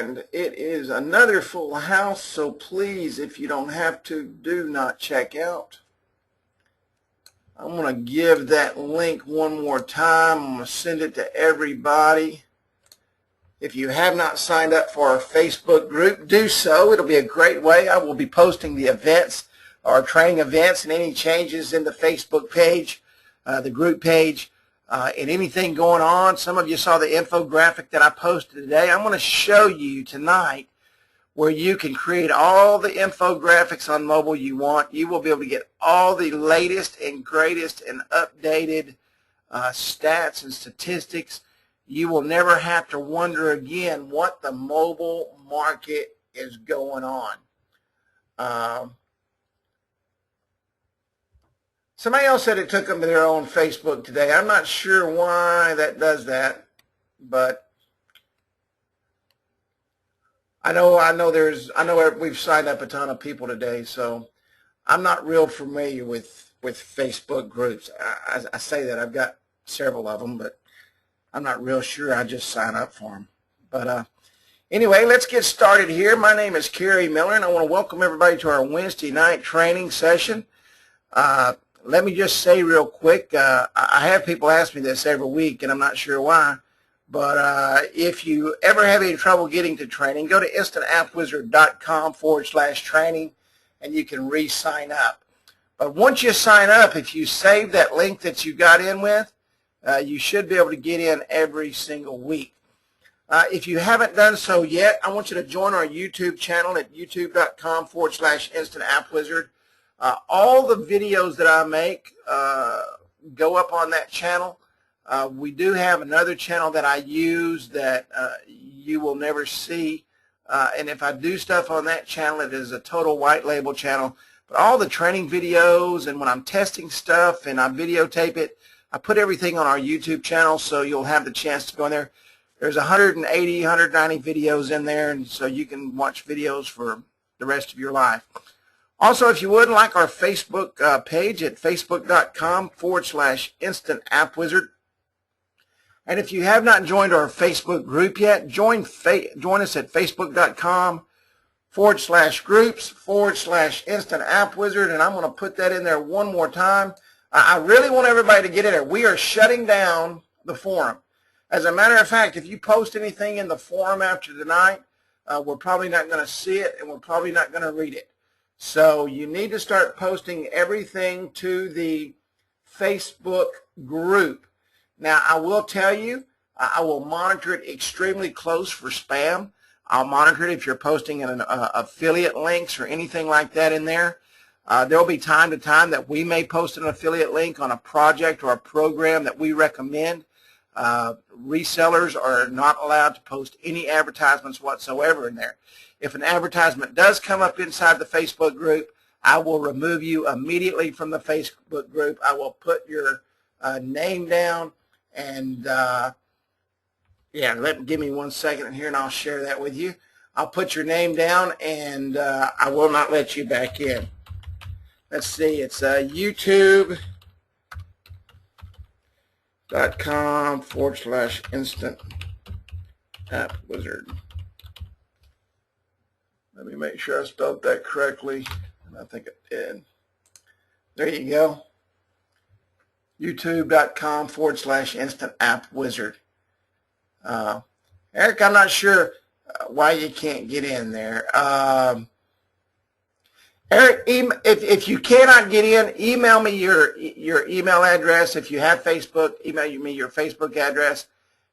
and it is another full house, so please, if you don't have to, do not check out. I'm going to give that link one more time. I'm going to send it to everybody. If you have not signed up for our Facebook group, do so. It'll be a great way. I will be posting the events, our training events, and any changes in the Facebook page, the group page, and anything going on. Some of you saw the infographic that I posted today. I'm going to show you tonight where you can create all the infographics on mobile you want. You will be able to get all the latest and greatest and updated stats and statistics. You will never have to wonder again what the mobile market is going on. Somebody else said it took them to their own Facebook today. I'm not sure why that does that, but I know we've signed up a ton of people today, so I'm not real familiar with Facebook groups. I say that I've got several of them, but I'm not real sure. I just sign up for them. But anyway, let's get started here. My name is Kerry Miller, and I want to welcome everybody to our Wednesday night training session. Let me just say real quick, I have people ask me this every week, and I'm not sure why, but if you ever have any trouble getting to training, go to instantappwizard.com/training, and you can re-sign up. But once you sign up, if you save that link that you got in with, you should be able to get in every single week. If you haven't done so yet, I want you to join our YouTube channel at youtube.com/instantappwizard. All the videos that I make go up on that channel. We do have another channel that I use that you will never see. And if I do stuff on that channel, it is a total white label channel. But all the training videos and when I'm testing stuff and I videotape it, I put everything on our YouTube channel, so you'll have the chance to go in there. There's 180, 190 videos in there, and so you can watch videos for the rest of your life. Also, if you would, like our Facebook page at facebook.com/instantappwizard. And if you have not joined our Facebook group yet, join us at facebook.com/groups/instantappwizard, and I'm going to put that in there one more time. I really want everybody to get in there. We are shutting down the forum. As a matter of fact, if you post anything in the forum after tonight, we're probably not going to see it, and we're probably not going to read it. So you need to start posting everything to the Facebook group. Now, I will tell you, I will monitor it extremely close for spam. I'll monitor it if you're posting affiliate links or anything like that in there. There will be time to time that we may post an affiliate link on a project or a program that we recommend. Resellers are not allowed to post any advertisements whatsoever in there. If an advertisement does come up inside the Facebook group, I will remove you immediately from the Facebook group. I will put your name down, and give me 1 second here and I'll share that with you. I'll put your name down, and I will not let you back in. Let's see, it's youtube.com/instantappwizard. Let me make sure I spelled that correctly, and I think I did. There you go. youtube.com/instantappwizard. Eric, I'm not sure why you can't get in there. Eric, if you cannot get in, email me your email address. If you have Facebook, email me your Facebook address,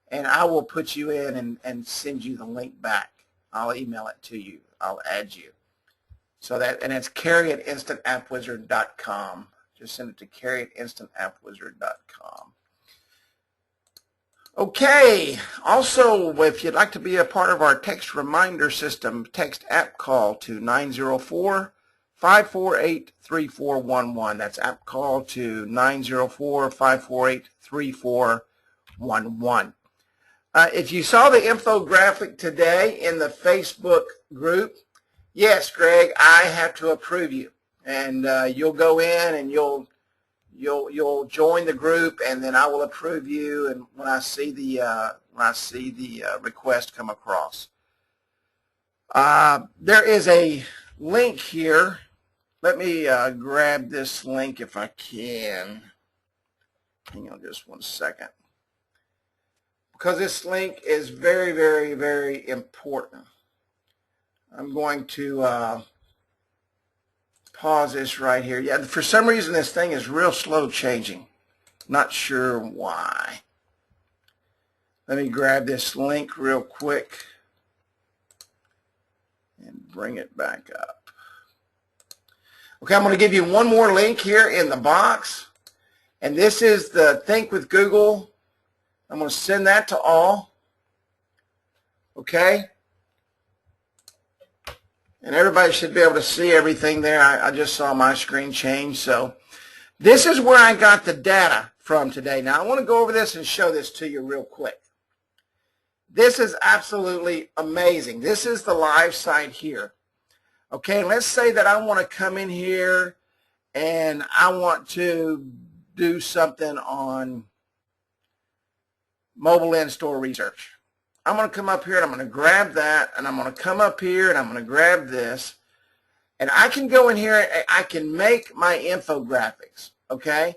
and I will put you in and send you the link back. I'll email it to you. I'll add you. And it's Kerry@instantappwizard.com. Just send it to Kerry@instantappwizard.com. Okay. Also, if you'd like to be a part of our text reminder system, text app call to 904-548-3411. That's app call to 904-548-3411. If you saw the infographic today in the Facebook group, yes, Greg, I have to approve you, and you'll go in and you'll join the group, and then I will approve you. And when I see the request come across, There is a link here. Let me grab this link if I can. Hang on just one second. Because this link is very, very, very important. I'm going to pause this right here. Yeah, for some reason this thing is real slow changing. Not sure why. Let me grab this link real quick and bring it back up. Okay, I'm going to give you one more link here in the box. And this is the Think with Google. I'm going to send that to all. Okay? And everybody should be able to see everything there. I just saw my screen change. So this is where I got the data from today. Now I want to go over this and show this to you real quick. This is absolutely amazing. This is the live site here. Okay, let's say that I want to come in here and I want to do something on mobile in-store research. I'm going to come up here and I'm going to grab that, and I'm going to come up here and I'm going to grab this, and I can go in here and I can make my infographics, okay?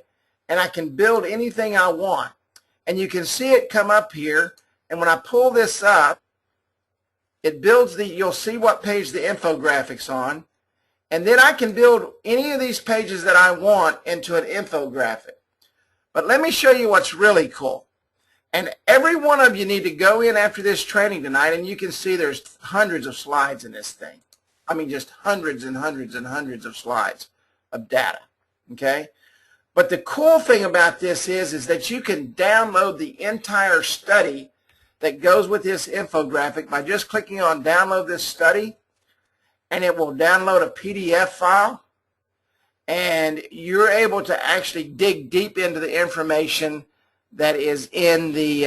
And I can build anything I want. And you can see it come up here, and when I pull this up, it builds you'll see what page the infographics on, and then I can build any of these pages that I want into an infographic. But let me show you what's really cool. And every one of you need to go in after this training tonight, and you can see there's hundreds of slides in this thing. I mean, just hundreds and hundreds and hundreds of slides of data, okay? But the cool thing about this is that you can download the entire study that goes with this infographic by just clicking on download this study, and it will download a PDF file, and you're able to actually dig deep into the information that is in the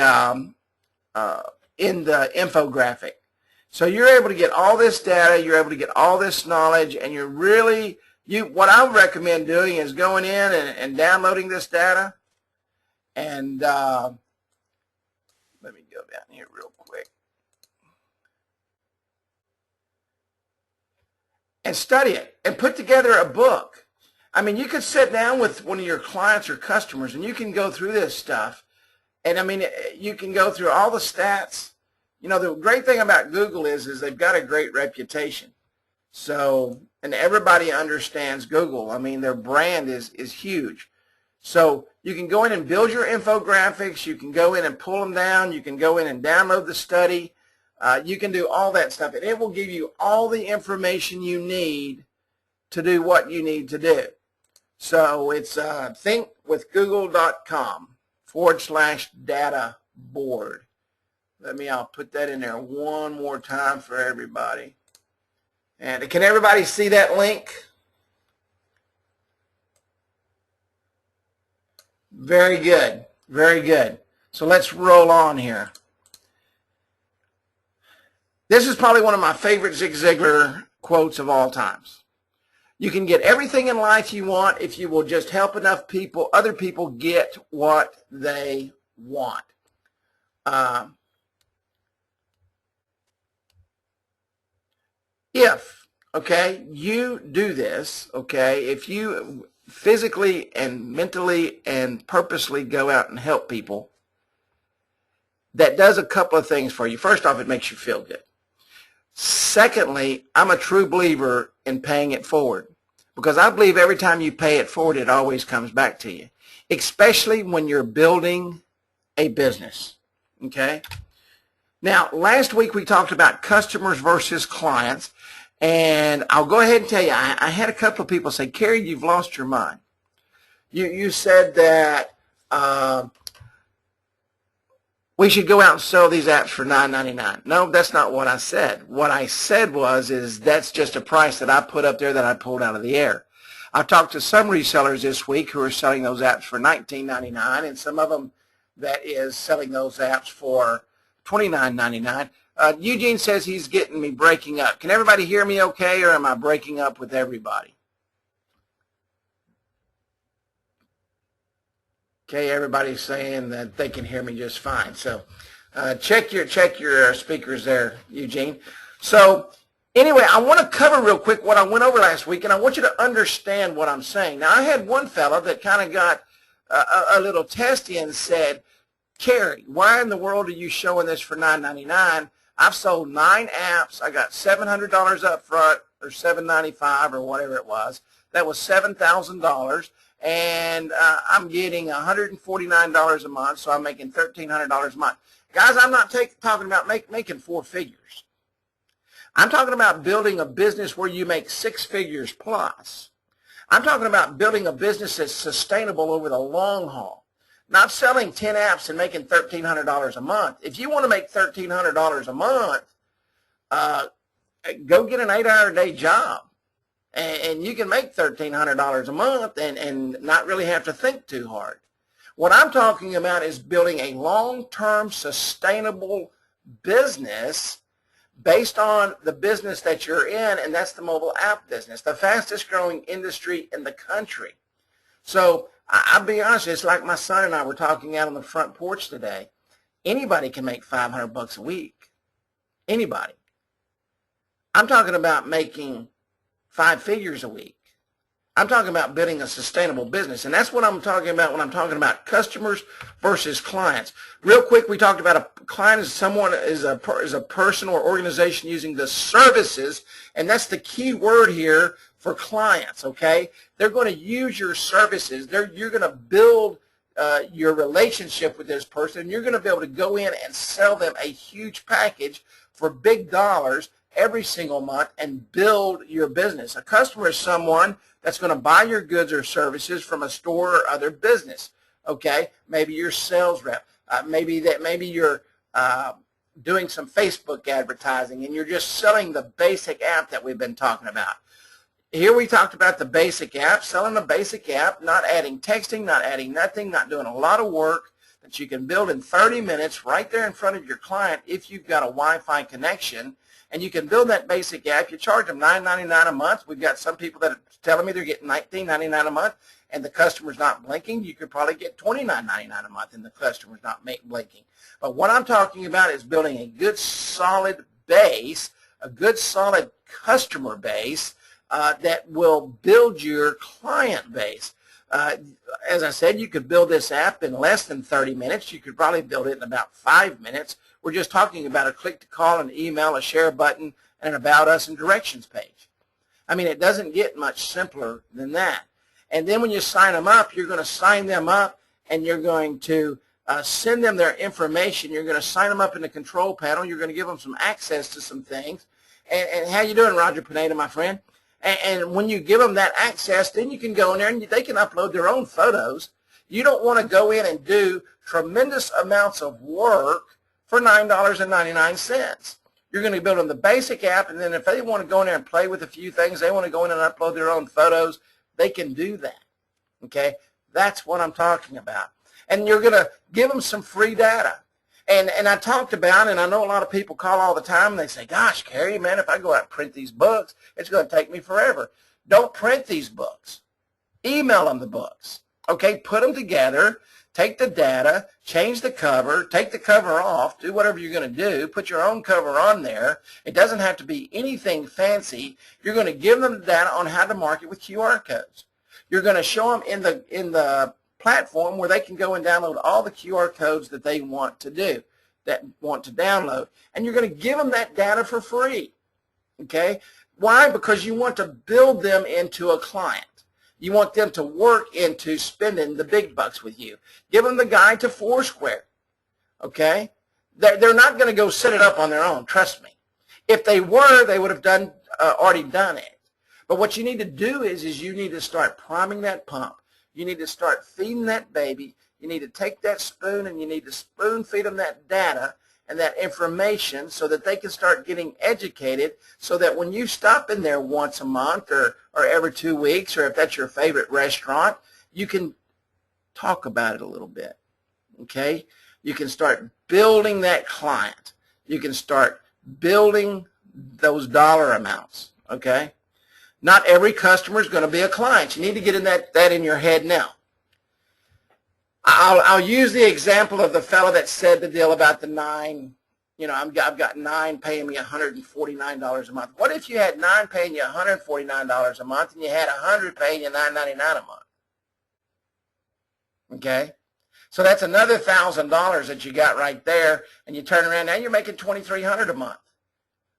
infographic. So you're able to get all this data, you're able to get all this knowledge, and you're really, what I would recommend doing is going in and downloading this data, and let me go down here real quick and study it and put together a book. I mean, you could sit down with one of your clients or customers and you can go through this stuff, and I mean, you can go through all the stats. You know, the great thing about Google is they've got a great reputation. So, and everybody understands Google. I mean, their brand is huge. So you can go in and build your infographics. You can go in and pull them down. You can go in and download the study. You can do all that stuff, and it will give you all the information you need to do what you need to do. So it's thinkwithgoogle.com/data board. I'll put that in there one more time for everybody. And can everybody see that link? Very good. Very good. So let's roll on here. This is probably one of my favorite Zig Ziglar quotes of all times. You can get everything in life you want if you will just help enough people, other people, get what they want. Okay, you do this, okay, if you physically and mentally and purposely go out and help people, that does a couple of things for you. First off, it makes you feel good. Secondly, I'm a true believer in paying it forward, because I believe every time you pay it forward, it always comes back to you, especially when you're building a business, okay? Now, last week we talked about customers versus clients, and I'll go ahead and tell you, I had a couple of people say, Kerry, you've lost your mind. You said that we should go out and sell these apps for $9.99. No, that's not what I said. What I said is that's just a price that I put up there that I pulled out of the air. I've talked to some resellers this week who are selling those apps for $19.99, and some of them that is selling those apps for $29.99. Eugene says he's getting me breaking up. Can everybody hear me okay, or am I breaking up with everybody? Okay, everybody's saying that they can hear me just fine. So check your speakers there, Eugene. So Anyway, I want to cover real quick what I went over last week, and I want you to understand what I'm saying. Now, I had one fella that kind of got a little testy and said, Kerry, why in the world are you showing this for $9.99? I've sold 9 apps. I got $700 up front, or $795 or whatever it was. That was $7,000, and I'm getting $149 a month, so I'm making $1,300 a month. Guys, I'm not talking about making 4 figures. I'm talking about building a business where you make 6 figures plus. I'm talking about building a business that's sustainable over the long haul. Not selling 10 apps and making $1,300 a month. If you want to make $1,300 a month, go get an 8-hour-a-day job. And you can make $1,300 a month and not really have to think too hard. What I'm talking about is building a long-term sustainable business based on the business that you're in, and that's the mobile app business, the fastest growing industry in the country. So I'll be honest, it's like my son and I were talking out on the front porch today. Anybody can make $500 a week. Anybody. I'm talking about making 5 figures a week. I'm talking about building a sustainable business, and that's what I'm talking about when I'm talking about customers versus clients. Real quick, we talked about a client as someone is a person or organization using the services, and that's the key word here for clients. Okay, they're going to use your services. You're going to build your relationship with this person, and you're going to be able to go in and sell them a huge package for big dollars every single month and build your business. A customer is someone that's going to buy your goods or services from a store or other business. Okay, maybe you're a sales rep. Maybe you're doing some Facebook advertising and you're just selling the basic app that we've been talking about. Here we talked about the basic app, selling the basic app, not adding texting, not adding nothing, not doing a lot of work that you can build in 30 minutes right there in front of your client if you've got a Wi-Fi connection. And you can build that basic app. You charge them $9.99 a month. We've got some people that are telling me they're getting $19.99 a month, and the customer's not blinking. You could probably get $29.99 a month, and the customer's not blinking. But what I'm talking about is building a good, solid base, a good, solid customer base that will build your client base. As I said, you could build this app in less than 30 minutes. You could probably build it in about 5 minutes. We're just talking about a click to call, an email, a share button, and an about us and directions page. I mean, it doesn't get much simpler than that. And then when you sign them up, you're going to sign them up and you're going to send them their information. You're going to sign them up in the control panel. You're going to give them some access to some things. And how you doing, Roger Pineda, my friend? And when you give them that access, then you can go in there and they can upload their own photos. You don't want to go in and do tremendous amounts of work for $9.99. You're going to build them the basic app, and then if they want to go in there and play with a few things, they want to go in and upload their own photos, they can do that. Okay? That's what I'm talking about. And you're going to give them some free data. And I talked about, and I know a lot of people call all the time, and they say, gosh, Kerry, man, if I go out and print these books, it's going to take me forever. Don't print these books. Email them the books. Okay? Put them together. Take the data, change the cover, take the cover off, do whatever you're going to do, put your own cover on there. It doesn't have to be anything fancy. You're going to give them the data on how to market with QR codes. You're going to show them in the platform where they can go and download all the QR codes that they want to do, that want to download. And you're going to give them that data for free. Okay? Why? Because you want to build them into a client. You want them to work into spending the big bucks with you. Give them the guide to Foursquare. Okay? They're not going to go set it up on their own. Trust me. If they were, they would have already done it. But what you need to do is you need to start priming that pump. You need to start feeding that baby. You need to take that spoon and you need to spoon feed them that data and that information so that they can start getting educated, so that when you stop in there once a month or every 2 weeks, or if that's your favorite restaurant, you can talk about it a little bit. Okay? You can start building that client. You can start building those dollar amounts. Okay? Not every customer is going to be a client. You need to get in that in your head now. I'll use the example of the fellow that said the deal about the 9 I've got 9 paying me $149 a month. What if you had 9 paying you $149 a month and you had 100 paying you $9.99 a month? Okay? So that's another $1,000 that you got right there, and you turn around, now you're making $2,300 a month.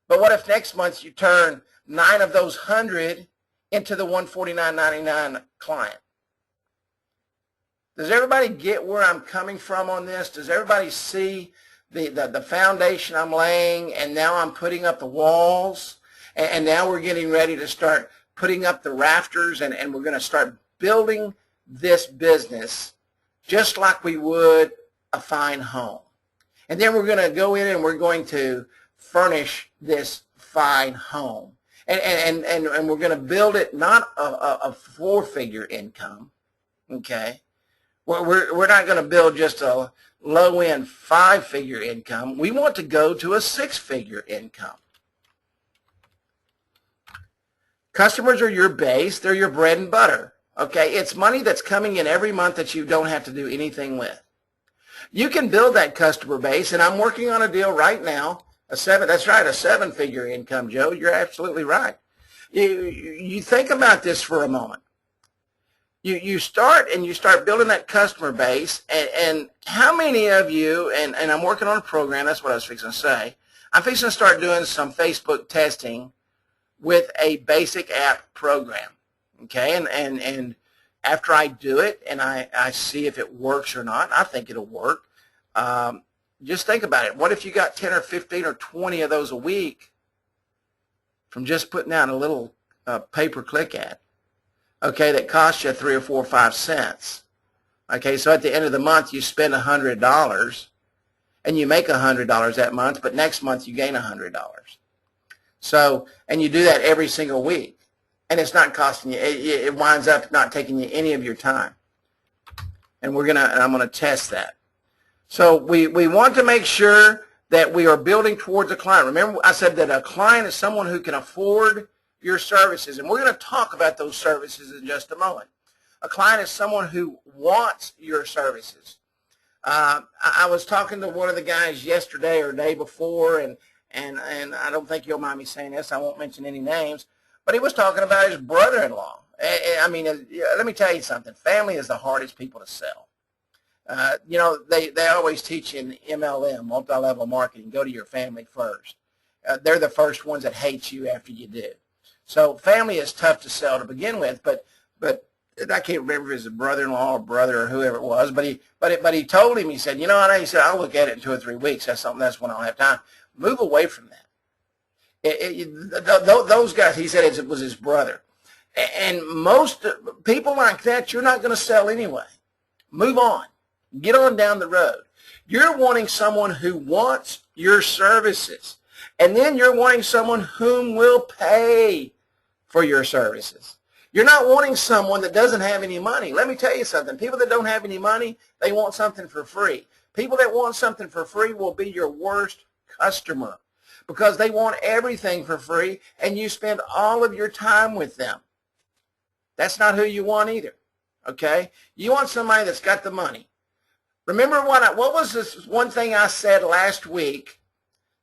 But what if next month you turn 9 of those 100 into the $149.99 client? Does everybody get where I'm coming from on this? Does everybody see the foundation I'm laying, and now I'm putting up the walls, and now we're getting ready to start putting up the rafters, and we're going to start building this business just like we would a fine home. And then we're going to go in and we're going to furnish this fine home. And we're going to build it not a 4-figure income, okay? We're not going to build just a low-end 5-figure income. We want to go to a 6-figure income. Customers are your base. They're your bread and butter. Okay, it's money that's coming in every month that you don't have to do anything with. You can build that customer base, and I'm working on a deal right now. That's right, a 7-figure income, Joe. You're absolutely right. You think about this for a moment. You start building that customer base, and how many of you, and I'm working on a program, that's what I was fixing to say, I'm fixing to start doing some Facebook testing with a basic app program, okay, and after I do it and I see if it works or not, I think it'll work. Just think about it. What if you got 10 or 15 or 20 of those a week from just putting out a little pay-per-click ad? Okay, that costs you 3 or 4 or 5 cents. Okay, so at the end of the month you spend $100 and you make $100 that month, but next month you gain $100. So, and you do that every single week, and it's not costing you. It winds up not taking you any of your time. And I'm gonna test that. So we want to make sure that we are building towards a client. Remember, I said that a client is someone who can afford your services, and we're going to talk about those services in just a moment. A client is someone who wants your services. I was talking to one of the guys yesterday or the day before, and I don't think you'll mind me saying this. I won't mention any names, but he was talking about his brother-in-law. I mean, let me tell you something. Family is the hardest people to sell. You know, they always teach you in MLM, multi-level marketing, go to your family first. They're the first ones that hate you after you do. So family is tough to sell to begin with, but I can't remember if it was a brother-in-law or brother or whoever it was, but he told him, he said, you know, he said, I'll look at it in 2 or 3 weeks. That's when I'll have time. Move away from that. Those guys, he said it was his brother. And most people like that, you're not going to sell anyway. Move on. Get on down the road. You're wanting someone who wants your services. And then you're wanting someone whom will pay for your services. You're not wanting someone that doesn't have any money. Let me tell you something. People that don't have any money, they want something for free. People that want something for free will be your worst customer because they want everything for free and you spend all of your time with them. That's not who you want either, okay? You want somebody that's got the money. Remember what was this one thing I said last week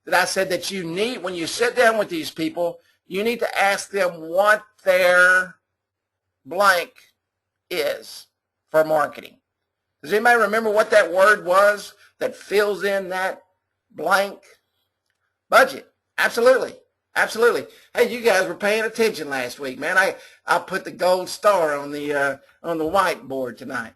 that I said that you need, when you sit down with these people, you need to ask them what their blank is for marketing. Does anybody remember what that word was that fills in that blank? Budget. Absolutely. Absolutely. Hey, you guys were paying attention last week, man. I put the gold star on the whiteboard tonight.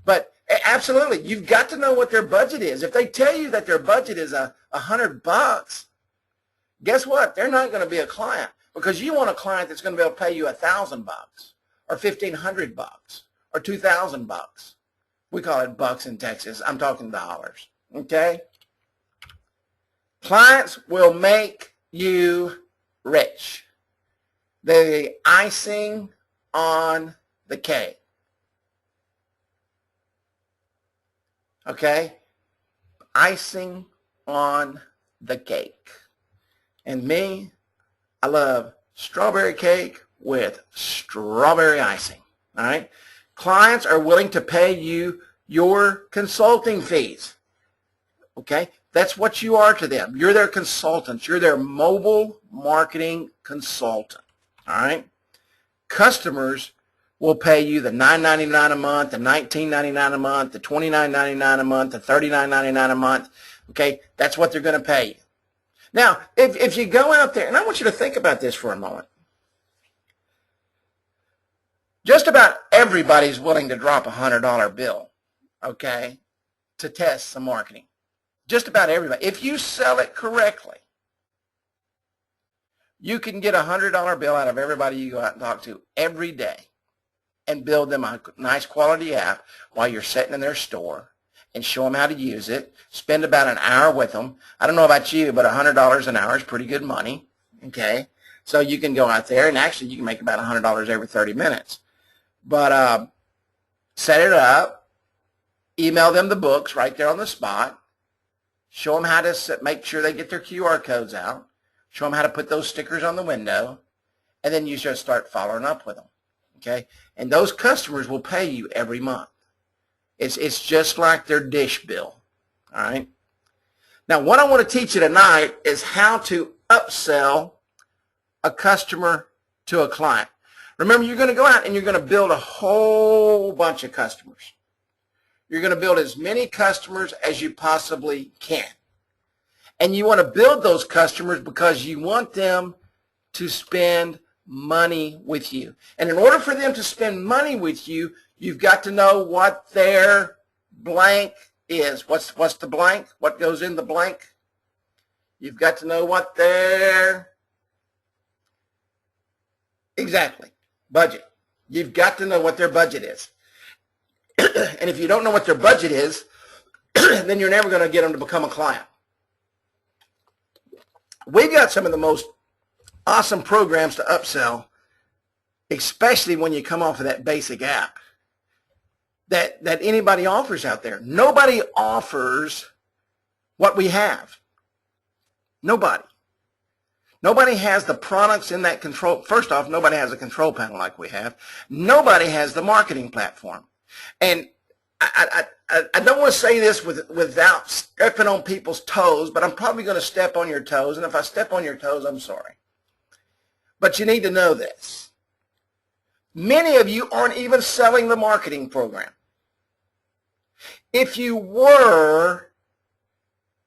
But absolutely, you've got to know what their budget is. If they tell you that their budget is $100, guess what? They're not going to be a client because you want a client that's going to be able to pay you $1,000 or $1,500 or $2,000. We call it bucks in Texas. I'm talking dollars. Okay? Clients will make you rich. They're the icing on the cake. Okay? Icing on the cake. And me, I love strawberry cake with strawberry icing. All right? Clients are willing to pay you your consulting fees. Okay? That's what you are to them. You're their consultants. You're their mobile marketing consultant. All right? Customers will pay you the $9.99 a month, the $19.99 a month, the $29.99 a month, the $39.99 a month. Okay? That's what they're going to pay you. Now, if you go out there, and I want you to think about this for a moment. Just about everybody's willing to drop a $100 bill, okay, to test some marketing. Just about everybody. If you sell it correctly, you can get a $100 bill out of everybody you go out and talk to every day and build them a nice quality app while you're sitting in their store and show them how to use it. Spend about an hour with them. I don't know about you, but $100 an hour is pretty good money, okay? So you can go out there, and actually you can make about $100 every 30 minutes. But set it up, email them the books right there on the spot, show them how to make sure they get their QR codes out, show them how to put those stickers on the window, and then you just start following up with them, okay? And those customers will pay you every month. It's just like their dish bill, all right? Now, what I want to teach you tonight is how to upsell a customer to a client. Remember, you're going to go out and you're going to build a whole bunch of customers. You're going to build as many customers as you possibly can. And you want to build those customers because you want them to spend money with you. And in order for them to spend money with you, you've got to know what their blank is. What's the blank? What goes in the blank? You've got to know what their, exactly, budget. You've got to know what their budget is. And if you don't know what their budget is, then you're never going to get them to become a client. We've got some of the most awesome programs to upsell, especially when you come off of that basic app that anybody offers out there. Nobody offers what we have. Nobody. Nobody has the products in that control. First off, nobody has a control panel like we have. Nobody has the marketing platform. And I don't want to say this without stepping on people's toes, but I'm probably going to step on your toes. And if I step on your toes, I'm sorry. But you need to know this. Many of you aren't even selling the marketing program. If you were,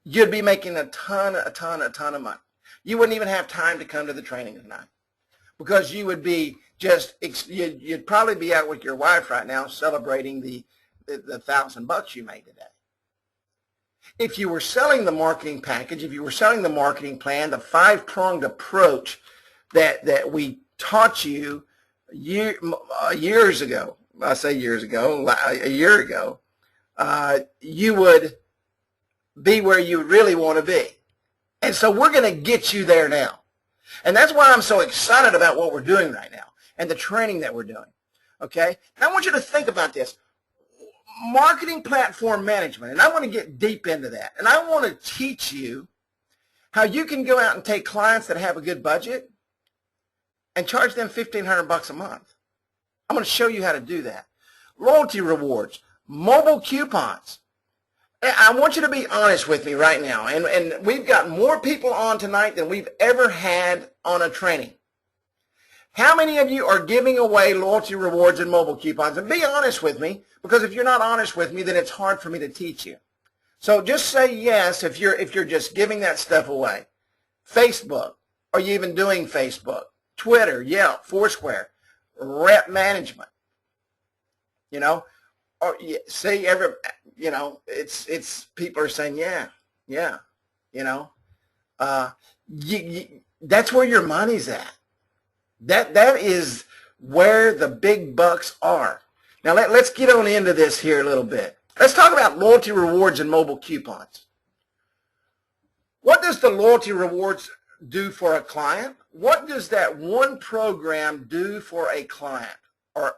you'd be making a ton of money. You wouldn't even have time to come to the training tonight because you would be just, you'd probably be out with your wife right now celebrating the $1,000 you made today. If you were selling the marketing package, if you were selling the marketing plan, the 5-pronged approach that we taught you years ago, I say years ago, a year ago, you would be where you really want to be. And so we're going to get you there now. And that's why I'm so excited about what we're doing right now and the training that we're doing. Okay? And I want you to think about this. Marketing platform management, and I want to get deep into that. And I want to teach you how you can go out and take clients that have a good budget and charge them $1,500 a month. I'm going to show you how to do that. Loyalty rewards, mobile coupons. I want you to be honest with me right now, and we've got more people on tonight than we've ever had on a training. How many of you are giving away loyalty rewards and mobile coupons? And be honest with me, because if you're not honest with me, then it's hard for me to teach you. So just say yes if you're just giving that stuff away. Facebook, are you even doing Facebook? Twitter, Yelp, Foursquare, Rep Management. You know, or see it's people are saying yeah, you know, that's where your money's at. That is where the big bucks are. Now let's get on into this here a little bit. Let's talk about loyalty rewards and mobile coupons. What does the loyalty rewards do for a client? What does that one program do for a client or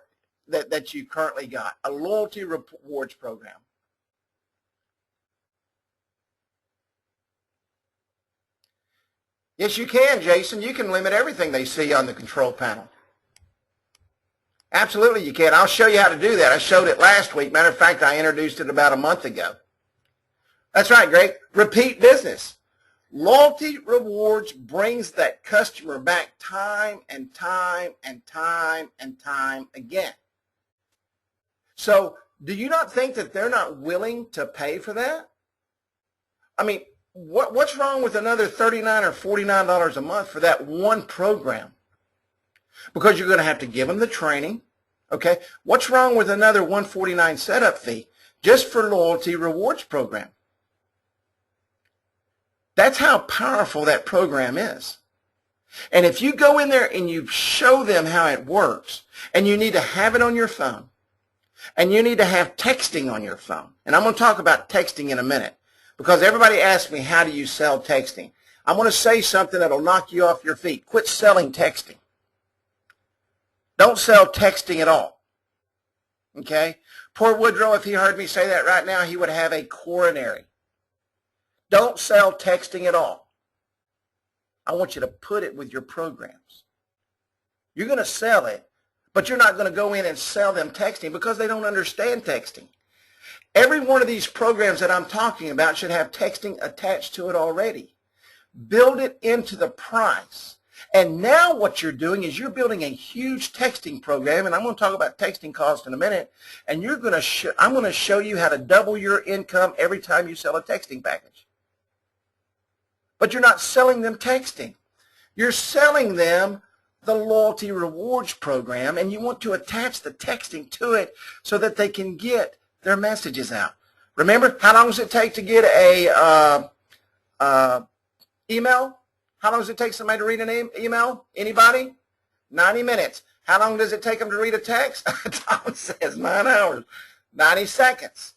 that you currently got? A loyalty rewards program. Yes, you can, Jason. You can limit everything they see on the control panel. Absolutely you can. I'll show you how to do that. I showed it last week. Matter of fact, I introduced it about a month ago. That's right, Greg. Repeat business. Loyalty rewards brings that customer back time and time and time and time again. So do you not think that they're not willing to pay for that? I mean, what's wrong with another $39 or $49 a month for that one program? Because you're going to have to give them the training. Okay. What's wrong with another $149 setup fee just for loyalty rewards program? That's how powerful that program is. And if you go in there and you show them how it works, and you need to have it on your phone, and you need to have texting on your phone. And I'm going to talk about texting in a minute, because everybody asks me, how do you sell texting? I'm going to say something that will knock you off your feet. Quit selling texting. Don't sell texting at all. Okay? Poor Woodrow, if he heard me say that right now, he would have a coronary. Don't sell texting at all. I want you to put it with your programs. You're going to sell it, but you're not going to go in and sell them texting because they don't understand texting. Every one of these programs that I'm talking about should have texting attached to it already. Build it into the price. And now what you're doing is you're building a huge texting program, and I'm going to talk about texting cost in a minute, and I'm going to show you how to double your income every time you sell a texting package. But you're not selling them texting. You're selling them the loyalty rewards program, and you want to attach the texting to it so that they can get their messages out. Remember, how long does it take to get a email? How long does it take somebody to read an email? Anybody? 90 minutes. How long does it take them to read a text? Tom says 9 hours. 90 seconds.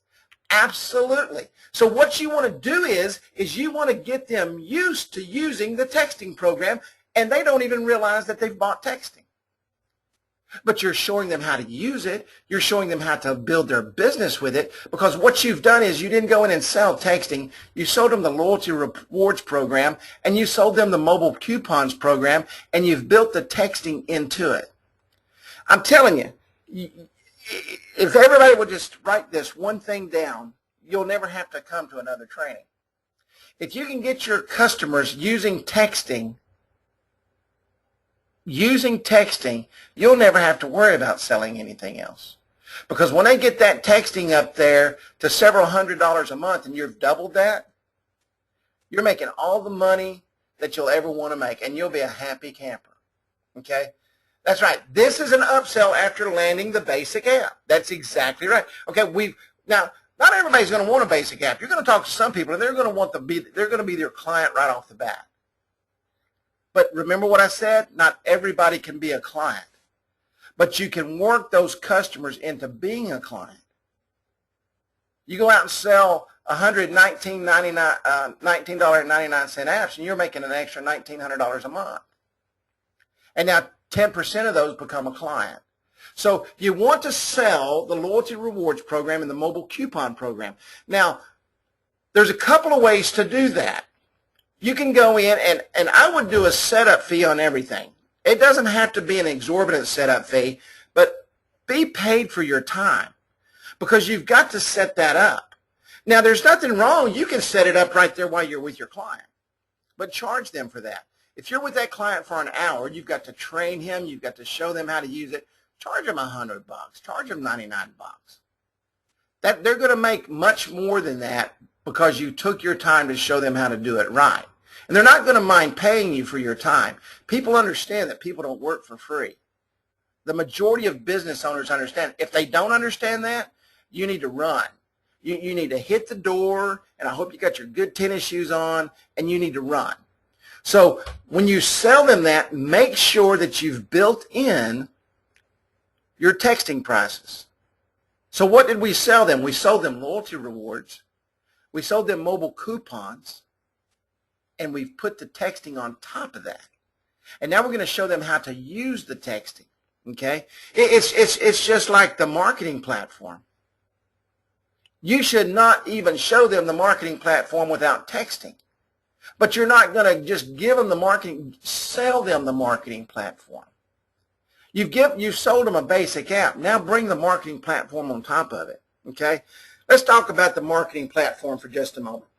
Absolutely. So what you want to do is you want to get them used to using the texting program, and they don't even realize that they've bought texting. But you're showing them how to use it. You're showing them how to build their business with it, because what you've done is you didn't go in and sell texting. You sold them the loyalty rewards program, and you sold them the mobile coupons program, and you've built the texting into it. I'm telling you, if everybody would just write this one thing down, you'll never have to come to another training. If you can get your customers using texting, you'll never have to worry about selling anything else. Because when they get that texting up there to several $100s a month and you've doubled that, you're making all the money that you'll ever want to make, and you'll be a happy camper. Okay? That's right. This is an upsell after landing the basic app. That's exactly right. Okay, now not everybody's going to want a basic app. You're going to talk to some people, and they're going to be their client right off the bat. But remember what I said? Not everybody can be a client. But you can work those customers into being a client. You go out and sell $19.99 apps, and you're making an extra $1,900 a month. And now 10% of those become a client. So you want to sell the loyalty rewards program and the mobile coupon program. Now, there's a couple of ways to do that. You can go in, and I would do a setup fee on everything. It doesn't have to be an exorbitant setup fee, but be paid for your time, because you've got to set that up. Now, there's nothing wrong. You can set it up right there while you're with your client, but charge them for that. If you're with that client for an hour, you've got to train him. You've got to show them how to use it. Charge them $100. Charge them $99. They're going to make much more than that, because you took your time to show them how to do it right. And they're not going to mind paying you for your time. People understand that people don't work for free. The majority of business owners understand. If they don't understand that, you need to run. You need to hit the door, and I hope you got your good tennis shoes on, and you need to run. So when you sell them that, make sure that you've built in your texting prices. So what did we sell them? We sold them loyalty rewards. We sold them mobile coupons, and we've put the texting on top of that. And now we're going to show them how to use the texting. Okay? It's just like the marketing platform. You should not even show them the marketing platform without texting. But you're not going to just give them the marketing, sell them the marketing platform. You've sold them a basic app. Now bring the marketing platform on top of it. Okay? Let's talk about the marketing platform for just a moment.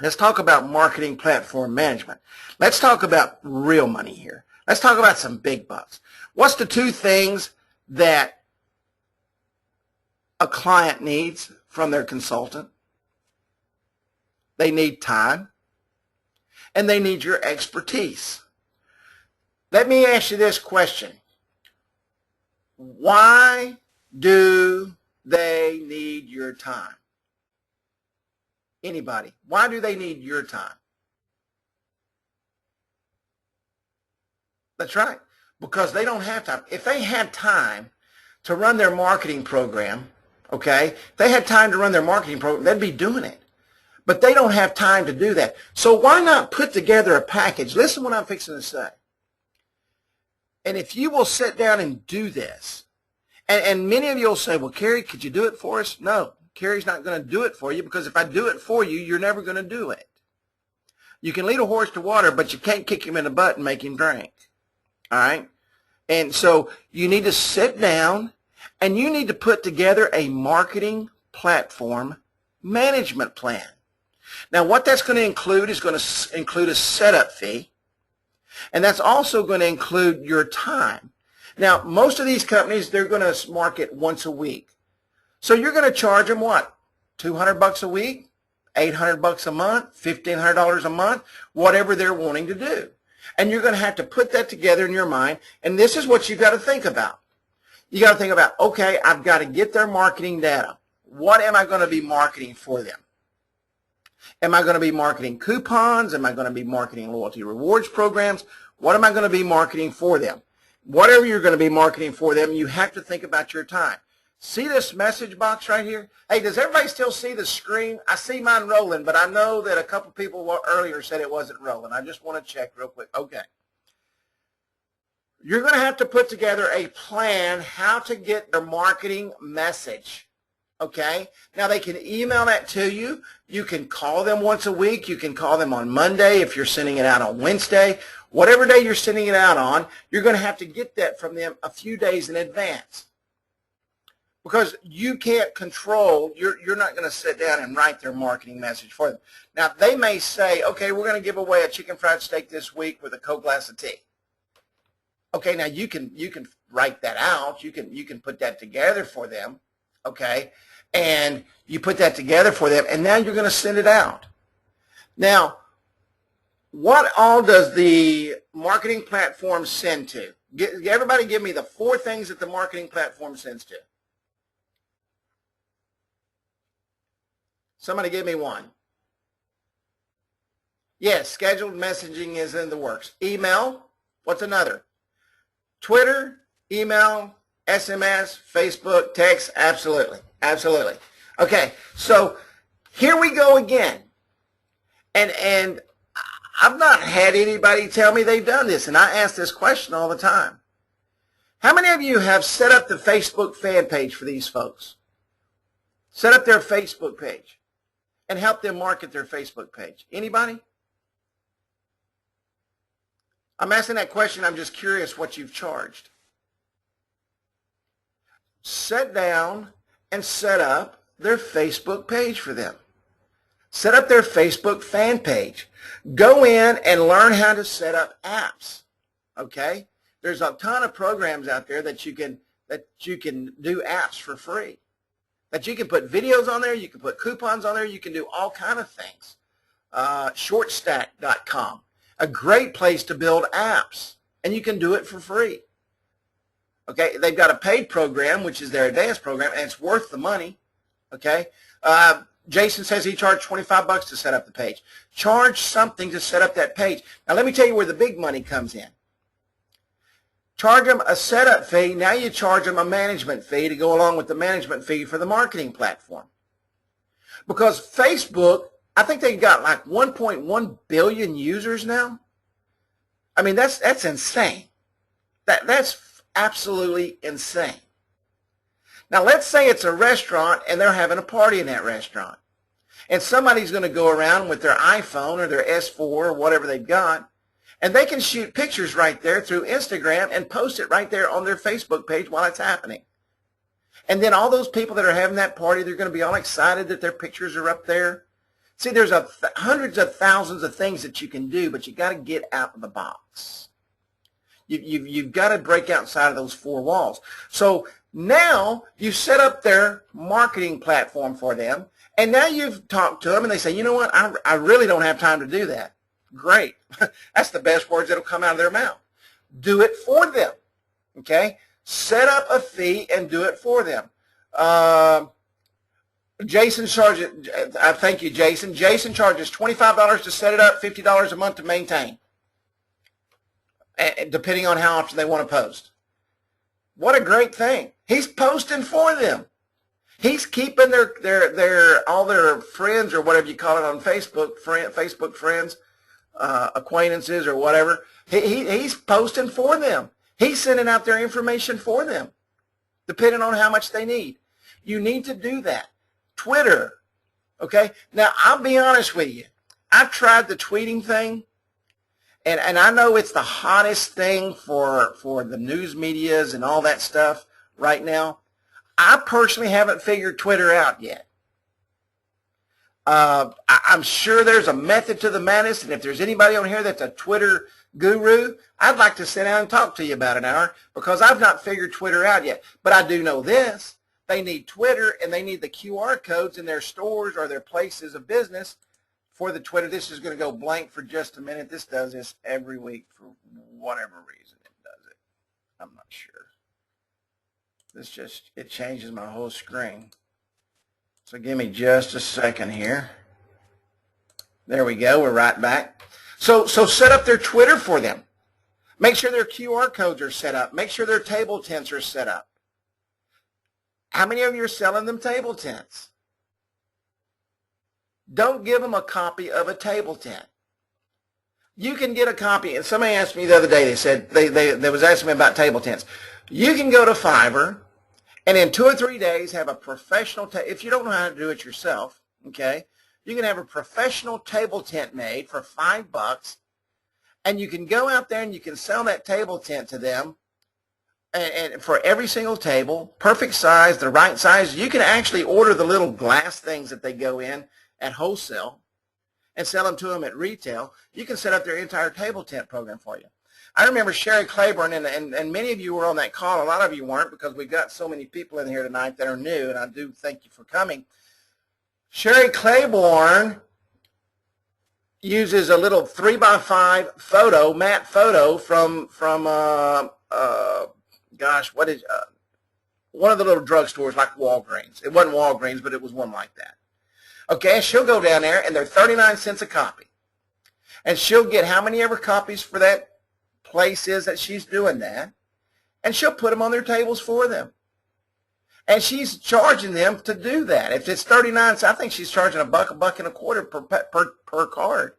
Let's talk about marketing platform management. Let's talk about real money here. Let's talk about some big bucks. What's the two things that a client needs from their consultant? They need time, and they need your expertise. Let me ask you this question. Why do they need your time? Anybody? Why do they need your time? That's right. Because they don't have time. If they had time to run their marketing program, okay, if they had time to run their marketing program, they'd be doing it. But they don't have time to do that. So why not put together a package? Listen to what I'm fixing to say. And if you will sit down and do this, and many of you will say, well, Kerry, could you do it for us? No, Kerry's not going to do it for you, because if I do it for you, you're never going to do it. You can lead a horse to water, but you can't kick him in the butt and make him drink. All right? And so you need to sit down and you need to put together a marketing platform management plan. Now, what that's going to include is going to include a setup fee, and that's also going to include your time. Now, most of these companies, they're going to market once a week. So you're going to charge them what? $200 a week, $800 a month, $1,500 a month, whatever they're wanting to do. And you're going to have to put that together in your mind, and this is what you've got to think about. You got to think about, okay, I've got to get their marketing data. What am I going to be marketing for them? Am I going to be marketing coupons? Am I going to be marketing loyalty rewards programs? What am I going to be marketing for them? Whatever you're going to be marketing for them, you have to think about your time. See this message box right here? Hey, does everybody still see the screen? I see mine rolling, but I know that a couple people earlier said it wasn't rolling. I just want to check real quick. Okay. You're going to have to put together a plan how to get their marketing message. Okay? Now, they can email that to you. You can call them once a week. You can call them on Monday if you're sending it out on Wednesday. Whatever day you're sending it out on, you're going to have to get that from them a few days in advance. Because you can't control, you're not going to sit down and write their marketing message for them. Now, they may say, okay, we're going to give away a chicken fried steak this week with a cold glass of tea. Okay, now you can write that out. You can put that together for them. Okay, and you put that together for them, and now you're going to send it out. Now, what all does the marketing platform send to? Everybody give me the 4 things that the marketing platform sends to. Somebody give me one. Yes, scheduled messaging is in the works. Email, what's another? Twitter, email, SMS, Facebook, text, absolutely, absolutely. Okay, so here we go again. And I've not had anybody tell me they've done this, and I ask this question all the time. How many of you have set up the Facebook fan page for these folks? Set up their Facebook page and help them market their Facebook page. Anybody? I'm asking that question. I'm just curious what you've charged. Sit down and set up their Facebook page for them. Set up their Facebook fan page. Go in and learn how to set up apps. Okay? There's a ton of programs out there that you can do apps for free. That you can put videos on there, you can put coupons on there, you can do all kind of things. Shortstack.com, a great place to build apps, and you can do it for free. Okay, they've got a paid program, which is their advanced program, and it's worth the money. Okay, Jason says he charged $25 to set up the page. Charge something to set up that page. Now, let me tell you where the big money comes in. Charge them a setup fee. Now you charge them a management fee to go along with the management fee for the marketing platform. Because Facebook, I think they've got like 1.1 billion users now. I mean, that's insane. That's absolutely insane. Now, let's say it's a restaurant and they're having a party in that restaurant. And somebody's going to go around with their iPhone or their S4 or whatever they've got, and they can shoot pictures right there through Instagram and post it right there on their Facebook page while it's happening. And then all those people that are having that party, they're going to be all excited that their pictures are up there. See, there's hundreds of thousands of things that you can do, but you got to get out of the box. You've got to break outside of those four walls. So now you set up their marketing platform for them, and now you've talked to them, and they say, you know what, I really don't have time to do that. Great. That's the best words that will come out of their mouth. Do it for them. Okay? Set up a fee and do it for them. Jason charges, thank you, Jason. Jason charges $25 to set it up, $50 a month to maintain, depending on how often they want to post. What a great thing. He's posting for them. He's keeping all their friends, or whatever you call it on Facebook, Facebook friends, acquaintances, or whatever. He's posting for them. He's sending out their information for them, depending on how much they need. You need to do that. Twitter, okay? Now, I'll be honest with you. I've tried the tweeting thing, and I know it's the hottest thing for the news medias and all that stuff right now. I personally haven't figured Twitter out yet. I'm sure there's a method to the madness, and if there's anybody on here that's a Twitter guru, I'd like to sit down and talk to you about an hour, because I've not figured Twitter out yet. But I do know this. They need Twitter, and they need the QR codes in their stores or their places of business for the Twitter. This is going to go blank for just a minute. This does this every week for whatever reason it does it. I'm not sure. It changes my whole screen. So give me just a second here. There we go. We're right back. So set up their Twitter for them. Make sure their QR codes are set up. Make sure their table tents are set up. How many of you are selling them table tents? Don't give them a copy of a table tent. You can get a copy, and somebody asked me the other day, they said, they was asking me about table tents. You can go to Fiverr, and in 2 or 3 days have a professional, if you don't know how to do it yourself, okay, you can have a professional table tent made for $5, and you can go out there and you can sell that table tent to them, and for every single table, perfect size, the right size. You can actually order the little glass things that they go in at wholesale and sell them to them at retail. You can set up their entire table tent program for you. I remember Sherry Claiborne, and many of you were on that call. A lot of you weren't, because we've got so many people in here tonight that are new, and I do thank you for coming. Sherry Claiborne uses a little 3x5 photo, matte photo from gosh, what is one of the little drugstores like Walgreens. It wasn't Walgreens, but it was one like that. Okay, she'll go down there, and they're 39 cents a copy. And she'll get how many ever copies for that place is that she's doing that, and she'll put them on their tables for them. And she's charging them to do that. If it's 39 cents, I think she's charging $1.25 per card.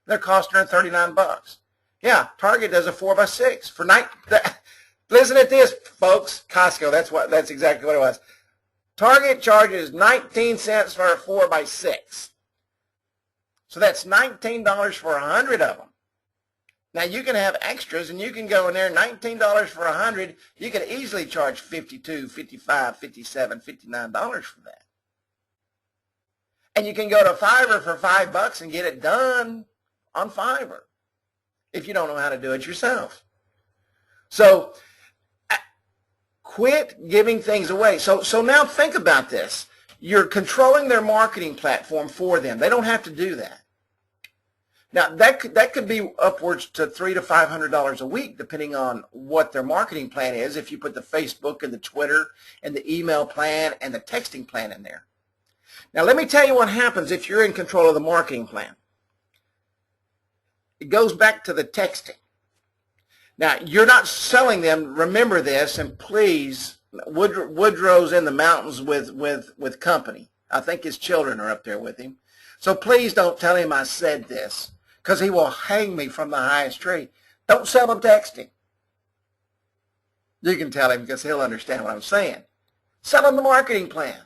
They're costing her $39. Yeah, Target does a 4x6 for night. Listen at this, folks. Costco, that's exactly what it was. Target charges 19 cents for a 4x6. So that's $19 for 100 of them. Now you can have extras, and you can go in there, $19 for 100. You can easily charge $52, $55, $57, $59 for that. And you can go to Fiverr for $5 and get it done on Fiverr if you don't know how to do it yourself. So quit giving things away. So now think about this. You're controlling their marketing platform for them. They don't have to do that. Now, that could be upwards to $300 to $500 a week, depending on what their marketing plan is, if you put the Facebook and the Twitter and the email plan and the texting plan in there. Now, let me tell you what happens if you're in control of the marketing plan. It goes back to the texting. Now, you're not selling them. Remember this, and please, Woodrow's in the mountains with company. I think his children are up there with him. So please don't tell him I said this, because he will hang me from the highest tree. Don't sell him texting. You can tell him, because he'll understand what I'm saying. Sell him the marketing plan.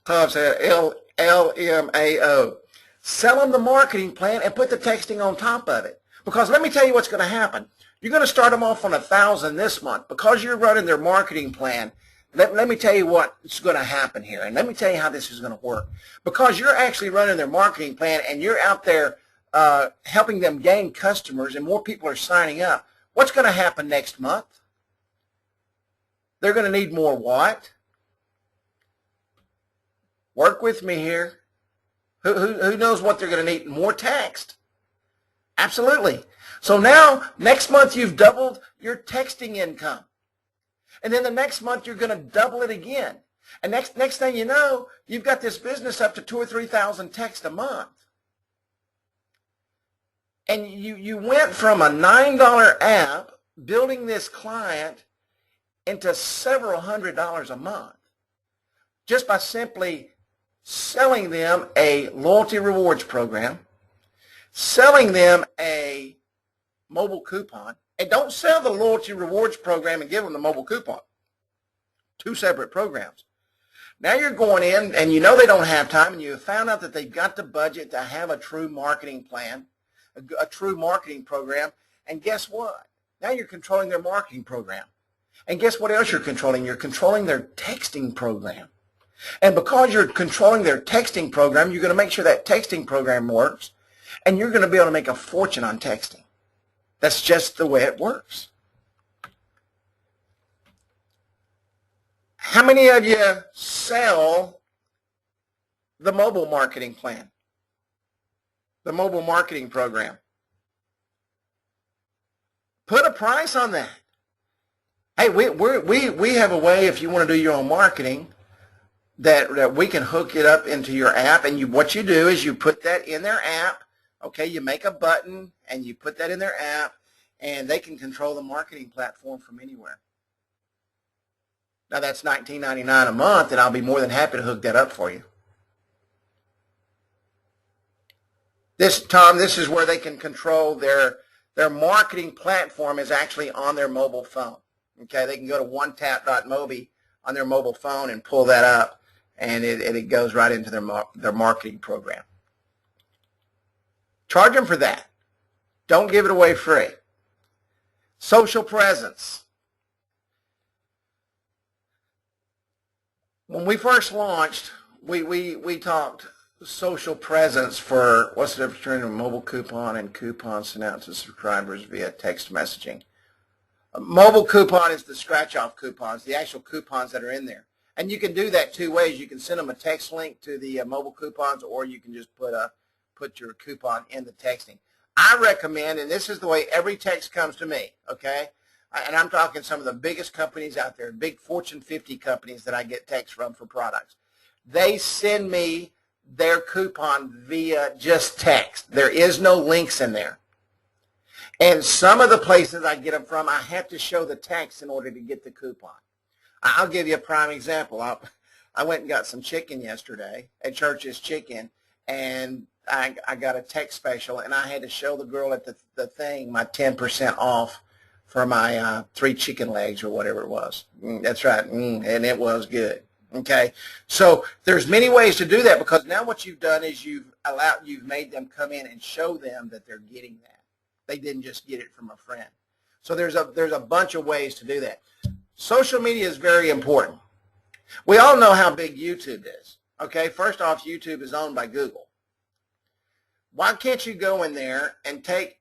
Tom said LMAO. Sell him the marketing plan and put the texting on top of it. Because let me tell you what's going to happen. You're going to start them off on 1,000 this month. Because you're running their marketing plan, let me tell you what's going to happen here. And let me tell you how this is going to work. Because you're actually running their marketing plan and you're out there helping them gain customers and more people are signing up, what's going to happen next month? They're going to need more what? Work with me here. Who knows what they're going to need? More text. Absolutely. So now, next month, you've doubled your texting income. And then the next month, you're going to double it again. And next thing you know, you've got this business up to 2,000 or 3,000 texts a month. And you went from a $9 app, building this client, into several $100s a month just by simply selling them a loyalty rewards program, selling them a mobile coupon. And don't sell the loyalty rewards program and give them the mobile coupon. Two separate programs. Now you're going in and you know they don't have time and you have found out that they've got the budget to have a true marketing plan, a true marketing program. And guess what? Now you're controlling their marketing program. And guess what else you're controlling? You're controlling their texting program. And because you're controlling their texting program, you're going to make sure that texting program works. And you're going to be able to make a fortune on texting. That's just the way it works. How many of you sell the mobile marketing plan? The mobile marketing program? Put a price on that. Hey, we have a way, if you want to do your own marketing, that we can hook it up into your app. And what you do is you put that in their app. Okay, you make a button and you put that in their app, and they can control the marketing platform from anywhere. Now that's $19.99 a month, and I'll be more than happy to hook that up for you. Tom, this is where they can control their marketing platform is actually on their mobile phone. Okay, they can go to onetap.mobi on their mobile phone and pull that up, and it goes right into their marketing program. Charge them for that. Don't give it away free. Social presence. When we first launched, we talked social presence for what's the difference between a mobile coupon and coupons sent out to subscribers via text messaging. A mobile coupon is the scratch-off coupons, the actual coupons that are in there. And you can do that two ways. You can send them a text link to the mobile coupons, or you can just put your coupon in the texting. I recommend, and this is the way every text comes to me, okay? And I'm talking some of the biggest companies out there, big Fortune 50 companies that I get texts from for products. They send me their coupon via just text. There is no links in there. And some of the places I get them from, I have to show the text in order to get the coupon. I'll give you a prime example. I went and got some chicken yesterday at Church's Chicken, and I got a text special, and I had to show the girl at the thing my 10% off for my 3 chicken legs or whatever it was. That's right, and it was good. Okay, so there's many ways to do that, because now what you've done is you've made them come in and show them that they're getting that. They didn't just get it from a friend. So there's a bunch of ways to do that. Social media is very important. We all know how big YouTube is. Okay, first off, YouTube is owned by Google. Why can't you go in there and take,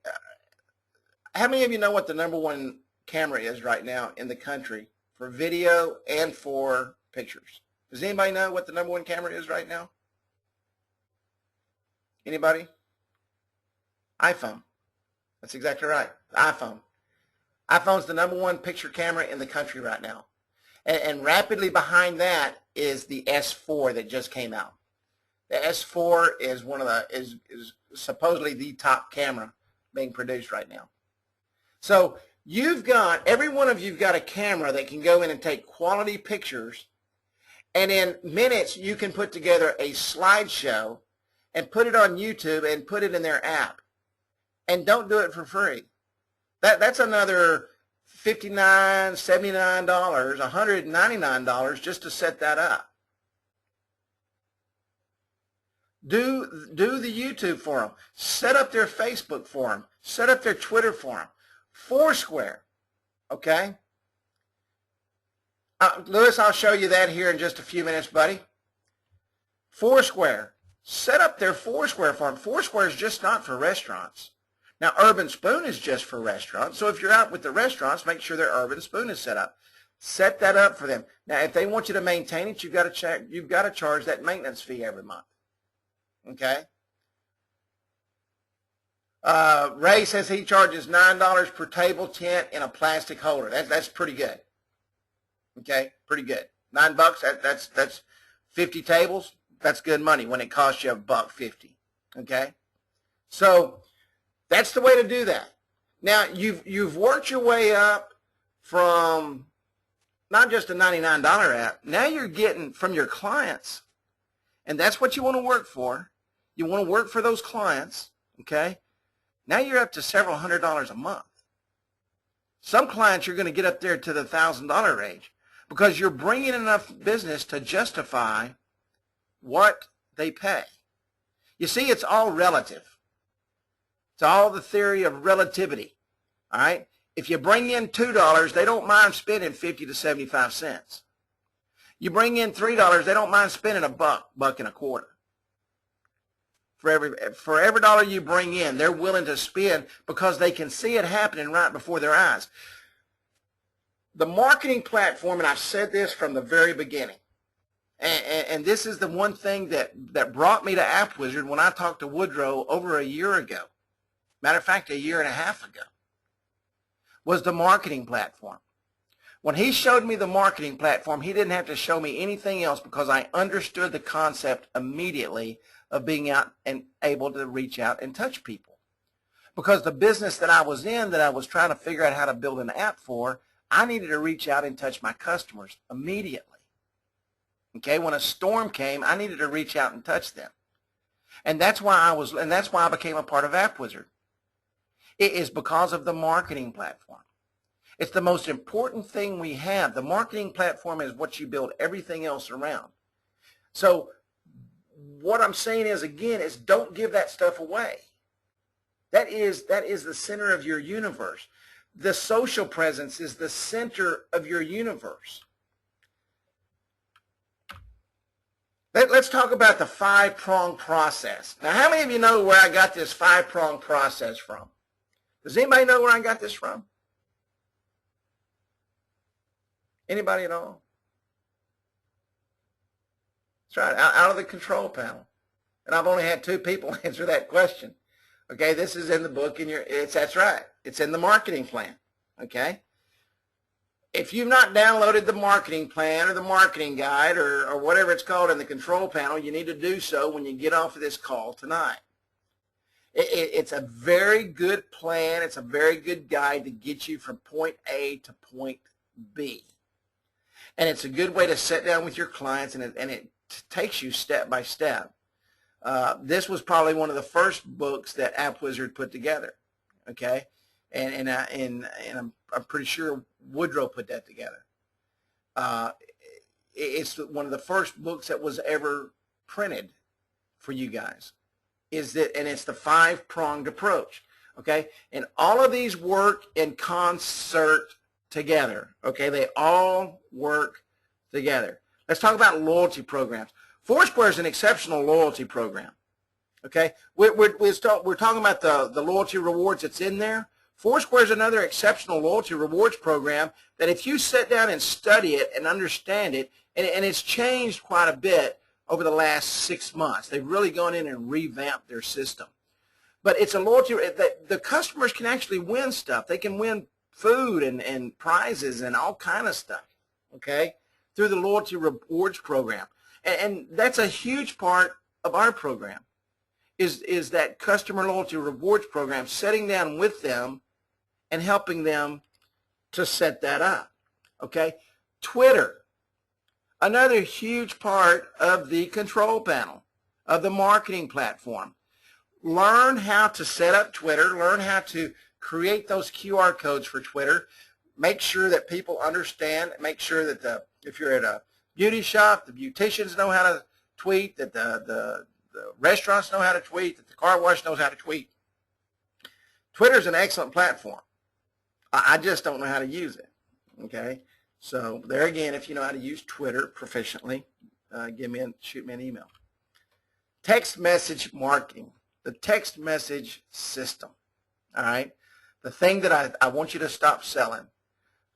how many of you know what the #1 camera is right now in the country for video and for pictures? Does anybody know what the #1 camera is right now? Anybody? iPhone. That's exactly right. iPhone. iPhone's the #1 picture camera in the country right now. And rapidly behind that is the S4 that just came out. The S4 is is supposedly the top camera being produced right now. So every one of you've got a camera that can go in and take quality pictures, and in minutes you can put together a slideshow and put it on YouTube and put it in their app. And don't do it for free. That's another $59, $79, $199 just to set that up. Do the YouTube for them. Set up their Facebook for them. Set up their Twitter for them. Foursquare, okay? Lewis, I'll show you that here in just a few minutes, buddy. Foursquare. Set up their Foursquare for them. Foursquare is just not for restaurants. Now, Urban Spoon is just for restaurants. So if you're out with the restaurants, make sure their Urban Spoon is set up. Set that up for them. Now, if they want you to maintain it, you've got to charge that maintenance fee every month. Okay? Ray says he charges $9 per table tent in a plastic holder. That's pretty good. Okay, pretty good. $9. That's 50 tables. That's good money when it costs you $1.50. Okay, so that's the way to do that. Now you've worked your way up from not just a $99 app. Now you're getting from your clients, and that's what you want to work for. You want to work for those clients. Okay, now you're up to several $100s a month. Some clients you're going to get up there to the $1,000 range because you're bringing enough business to justify what they pay. You see, it's all relative. It's all the theory of relativity. All right? If you bring in $2, they don't mind spending 50 to 75 cents. You bring in $3, they don't mind spending $1, $1.25. For every dollar you bring in, they're willing to spend because they can see it happening right before their eyes. The marketing platform, and I've said this from the very beginning, and this is the one thing that brought me to AppWizard when I talked to Woodrow over a year ago. Matter of fact, a year and a half ago, was the marketing platform. When he showed me the marketing platform, he didn't have to show me anything else because I understood the concept immediately of being out and able to reach out and touch people. Because the business that I was in, that I was trying to figure out how to build an app for, I needed to reach out and touch my customers immediately. Okay, when a storm came, I needed to reach out and touch them. And that's why I became a part of AppWizard. It is because of the marketing platform. It's the most important thing we have. The marketing platform is what you build everything else around. So what I'm saying is, again, is don't give that stuff away. That is the center of your universe. The social presence is the center of your universe. Let's talk about the 5-prong process. Now, how many of you know where I got this 5-prong process from? Does anybody know where I got this from? Anybody at all? That's right, out of the control panel. And I've only had 2 people answer that question. Okay, this is in the book, and that's right. It's in the marketing plan. Okay? If you've not downloaded the marketing plan or the marketing guide or whatever it's called in the control panel, you need to do so when you get off of this call tonight. It's a very good plan. It's a very good guide to get you from point A to point B. And it's a good way to sit down with your clients, and it takes you step by step. This was probably one of the first books that AppWizard put together. Okay? And I'm pretty sure Woodrow put that together. It's one of the first books that was ever printed for you guys. And it's the 5-pronged approach. Okay, and all of these work in concert together. Okay, they all work together. Let's talk about loyalty programs. Foursquare is an exceptional loyalty program. Okay, we're talking about the loyalty rewards that's in there. Foursquare is another exceptional loyalty rewards program that if you sit down and study it and understand it, and it's changed quite a bit over the last 6 months. They've really gone in and revamped their system. But it's a loyalty that the customers can actually win stuff. They can win food and prizes and all kind of stuff, okay, through the loyalty rewards program. And that's a huge part of our program is that customer loyalty rewards program, sitting down with them and helping them to set that up, okay? Twitter, another huge part of the control panel, of the marketing platform. Learn how to set up Twitter. Learn how to create those QR codes for Twitter. Make sure that people understand. Make sure that if you're at a beauty shop, the beauticians know how to tweet, that the the restaurants know how to tweet, that the car wash knows how to tweet. Twitter's an excellent platform. I just don't know how to use it, okay? So there again, if you know how to use Twitter proficiently, shoot me an email. Text message marketing, the text message system, all right? The thing that I want you to stop selling.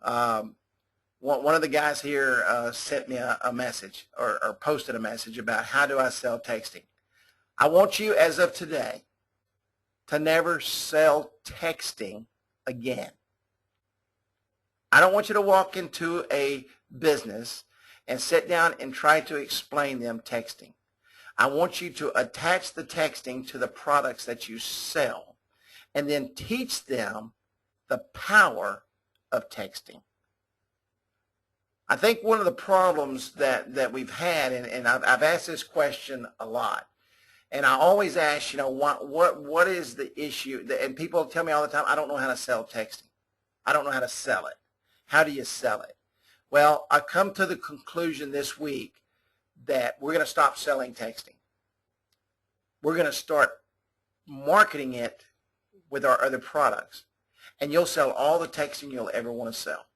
One of the guys here sent me a message or posted a message about how do I sell texting. I want you, as of today, to never sell texting again. I don't want you to walk into a business and sit down and try to explain them texting. I want you to attach the texting to the products that you sell and then teach them the power of texting. I think one of the problems that we've had, and I've asked this question a lot, and I always ask, what is the issue? And people tell me all the time, I don't know how to sell texting. I don't know how to sell it. How do you sell it? Well, I come to the conclusion this week that we're going to stop selling texting. We're going to start marketing it with our other products, and you'll sell all the texting you'll ever want to sell.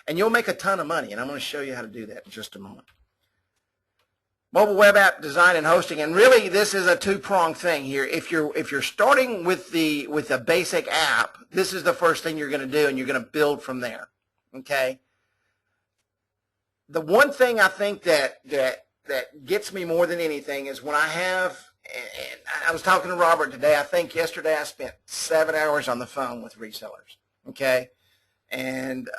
And you'll make a ton of money, and I'm going to show you how to do that in just a moment. Mobile web app design and hosting, and really this is a two-pronged thing here. If you're starting with a basic app, this is the first thing you're going to do, and you're going to build from there. Okay. The one thing I think that gets me more than anything is when I have, and I was talking to Robert today. I think yesterday I spent 7 hours on the phone with resellers. Okay. And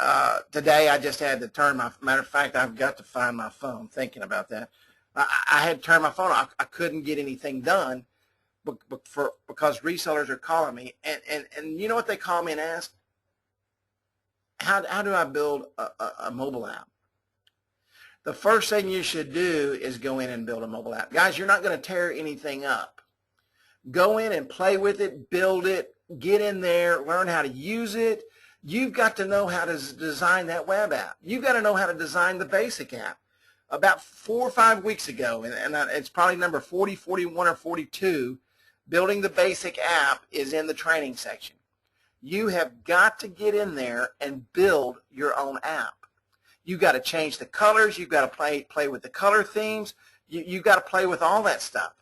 today I just had to turn matter of fact, I've got to find my phone thinking about that. I had to turn my phone off. I couldn't get anything done because resellers are calling me. And you know what they call me and ask? How do I build a mobile app? The first thing you should do is go in and build a mobile app. Guys, you're not going to tear anything up. Go in and play with it, build it, get in there, learn how to use it. You've got to know how to design that web app. You've got to know how to design the basic app. About 4 or 5 weeks ago, and it's probably number 40, 41, or 42, building the basic app is in the training section. You have got to get in there and build your own app. You've got to change the colors. You've got to play with the color themes. You've got to play with all that stuff.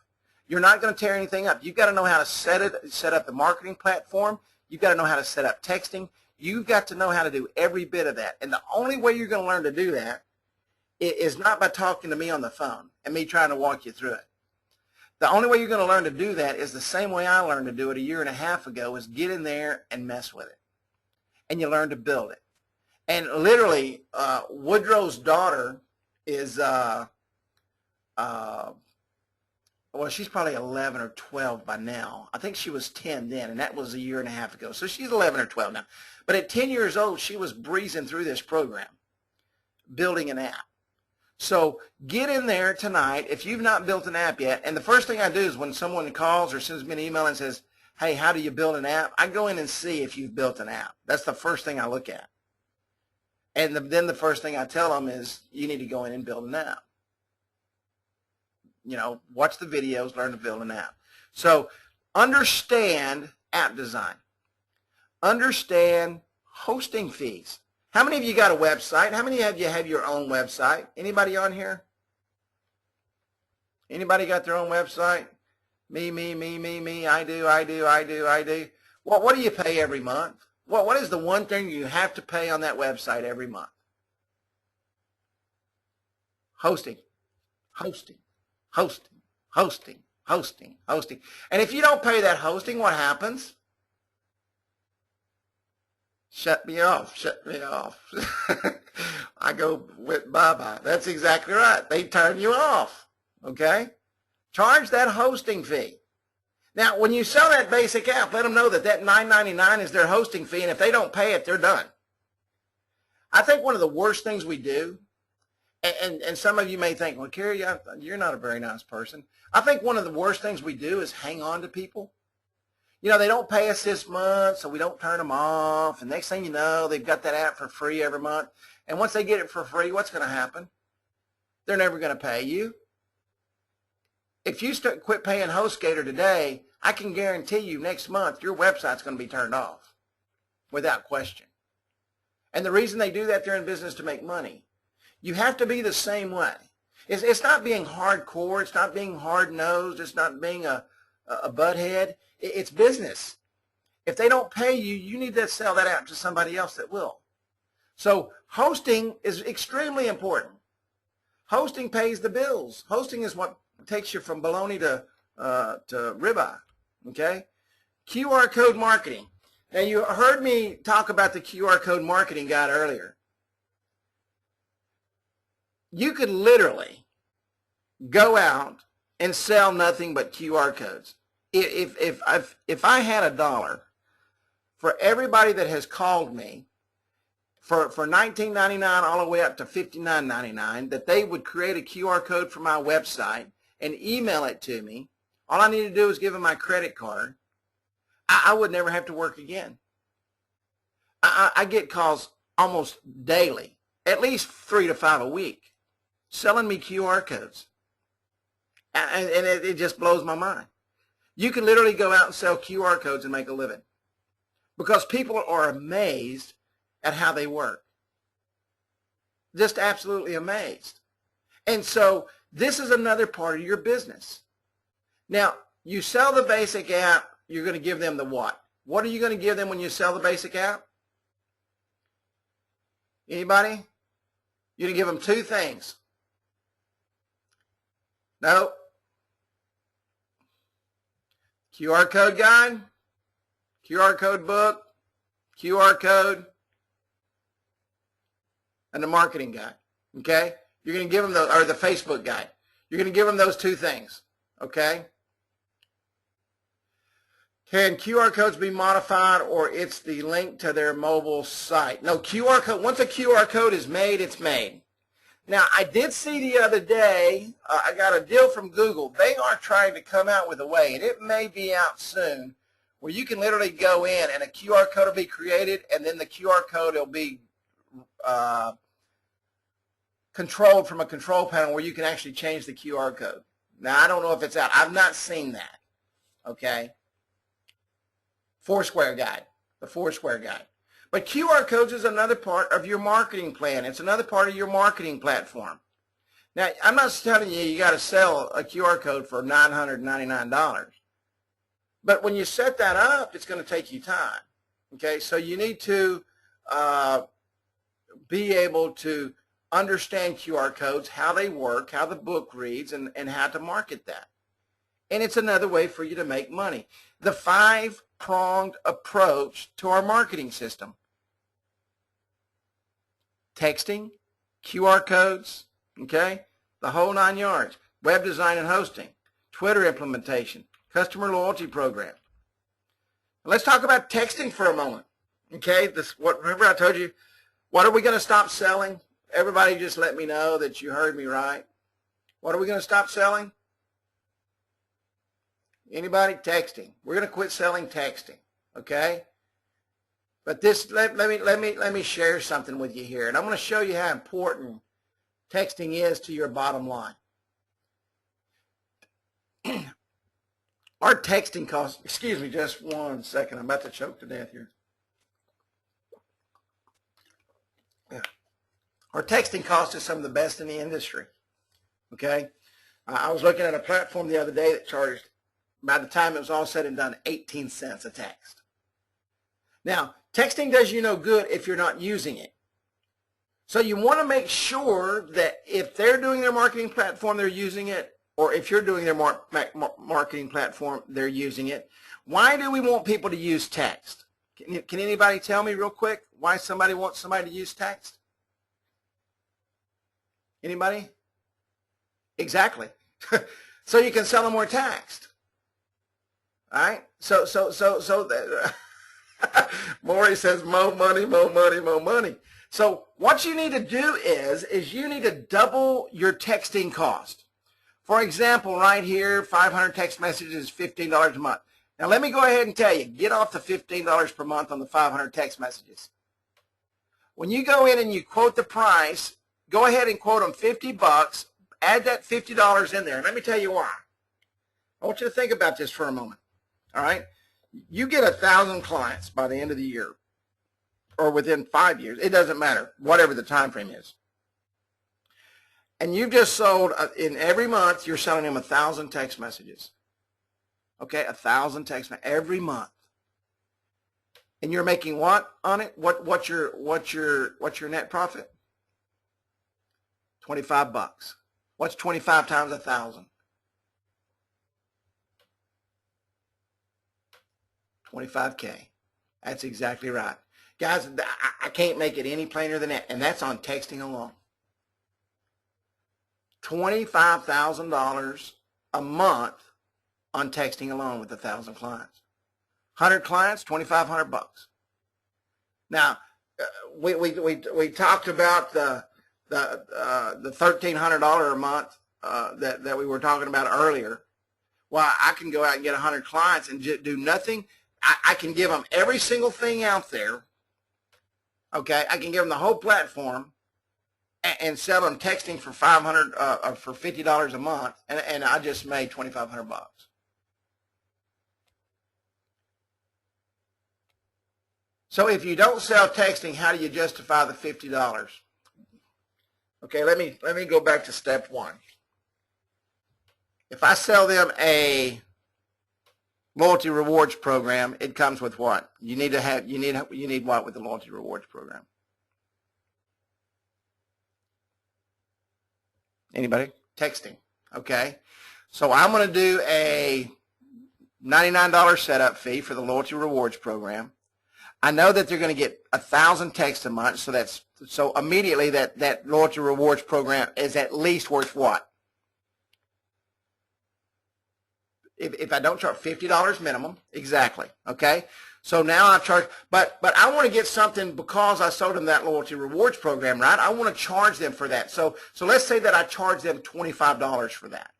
You're not going to tear anything up. You've got to know how to set up the marketing platform. You've got to know how to set up texting. You've got to know how to do every bit of that. And the only way you're going to learn to do that is not by talking to me on the phone and me trying to walk you through it. The only way you're going to learn to do that is the same way I learned to do it a year and a half ago, is get in there and mess with it. And you learn to build it. And literally, Woodrow's daughter is, well, she's probably 11 or 12 by now. I think she was 10 then, and that was a year and a half ago. So she's 11 or 12 now. But at 10 years old, she was breezing through this program, building an app. So get in there tonight if you've not built an app yet. And the first thing I do is when someone calls or sends me an email and says, hey, how do you build an app? I go in and see if you've built an app. That's the first thing I look at. And then the first thing I tell them is you need to go in and build an app. Watch the videos, learn to build an app. So understand app design. Understand hosting fees. How many of you got a website? How many of you have your own website? Anybody on here? Anybody got their own website? Me. I do. Well, what do you pay every month? What is the one thing you have to pay on that website every month? Hosting. And if you don't pay that hosting, what happens? Shut me off. I go with bye-bye. That's exactly right. They turn you off, okay? Charge that hosting fee. Now, when you sell that basic app, let them know that $9.99 is their hosting fee, and if they don't pay it, they're done. I think one of the worst things we do, and some of you may think, well, Kerry, you're not a very nice person. I think one of the worst things we do is hang on to people. They don't pay us this month, so we don't turn them off. And next thing you know, they've got that app for free every month. And once they get it for free, what's going to happen? They're never going to pay you. If you quit paying HostGator today, I can guarantee you next month your website's going to be turned off without question. And the reason they do that, they're in business to make money. You have to be the same way. It's not being hardcore. It's not being hard-nosed. It's not being a butthead. It's business. If they don't pay you, you need to sell that out to somebody else that will. So hosting is extremely important. Hosting pays the bills. Hosting is what takes you from bologna to ribeye, okay? QR code marketing. Now, you heard me talk about the QR code marketing guide earlier. You could literally go out and sell nothing but QR codes. If I had $1 for everybody that has called me for $19.99 all the way up to $59.99, that they would create a QR code for my website and email it to me, all I need to do is give them my credit card, I would never have to work again. I get calls almost daily, at least 3 to 5 a week, selling me QR codes. And it just blows my mind. You can literally go out and sell QR codes and make a living because people are amazed at how they work. Just absolutely amazed. And so this is another part of your business. Now, you sell the basic app, you're going to give them the what? What are you going to give them when you sell the basic app? Anybody? You're going to give them 2 things. No. QR code guide, QR code book, QR code, and the marketing guide, okay? You're going to give them those, or the Facebook guide. You're going to give them those 2 things, okay? Can QR codes be modified, or it's the link to their mobile site? No, QR code, once a QR code is made, it's made. Now, I did see the other day, I got a deal from Google. They are trying to come out with a way, and it may be out soon, where you can literally go in and a QR code will be created, and then the QR code will be controlled from a control panel where you can actually change the QR code. Now, I don't know if it's out. I've not seen that, okay? Foursquare guide, the Foursquare guide. But QR codes is another part of your marketing plan. It's another part of your marketing platform. Now, I'm not telling you got to sell a QR code for $999. But when you set that up, it's going to take you time. Okay, so you need to be able to understand QR codes, how they work, how the book reads, and how to market that. And it's another way for you to make money. The 5-pronged approach to our marketing system. Texting, QR codes, okay, the whole 9 yards, web design and hosting, Twitter implementation, customer loyalty program. Let's talk about texting for a moment, okay? Remember I told you, what are we going to stop selling? Everybody just let me know that you heard me right. What are we going to stop selling? Anybody? Texting. We're going to quit selling texting, okay? But this, let me share something with you here, and I'm going to show you how important texting is to your bottom line. Our texting costs, excuse me just one second, I'm about to choke to death here. Yeah. Our texting cost is some of the best in the industry, okay? I was looking at a platform the other day that charged, by the time it was all said and done, 18 cents a text. Now, texting does you no good if you're not using it. So you want to make sure that if they're doing their marketing platform, they're using it, or if you're doing their marketing platform, they're using it. Why do we want people to use text? Can anybody tell me real quick why somebody wants somebody to use text? Anybody? Exactly. So you can sell them more text. All right? So Maury says, more money, more money, more money. So what you need to do is you need to double your texting cost. For example, right here, 500 text messages is $15 a month. Now let me go ahead and tell you, get off the $15 per month on the 500 text messages. When you go in and you quote the price, go ahead and quote them $50, add that $50 in there. And let me tell you why. I want you to think about this for a moment. All right? You get 1,000 clients by the end of the year or within 5 years. It doesn't matter, whatever the time frame is. And you've just sold, in every month, you're selling them 1,000 text messages. Okay, 1,000 text messages every month. And you're making what on it? What's your net profit? 25 bucks. What's 25 times 1,000? 25K. That's exactly right. Guys, I can't make it any plainer than that, and that's on texting alone. $25,000 a month on texting alone with 1,000 clients. 100 clients, 2,500 bucks. Now, we talked about the $1,300 a month that we were talking about earlier. Well, I can go out and get 100 clients and just do nothing. I can give them every single thing out there. Okay, I can give them the whole platform and sell them texting for $500 for $50 a month, and I just made 2,500 bucks. So if you don't sell texting, how do you justify the $50? Okay, let me go back to step one. If I sell them a loyalty rewards program, it comes with what? You need what with the loyalty rewards program? Anybody? Texting. Okay. So I'm going to do a $99 setup fee for the loyalty rewards program. I know that they're going to get 1,000 texts a month, so immediately that loyalty rewards program is at least worth what? If I don't charge $50 minimum, exactly. Okay. So now I charge, but I want to get something because I sold them that loyalty rewards program, right? I want to charge them for that. So let's say that I charge them $25 for that.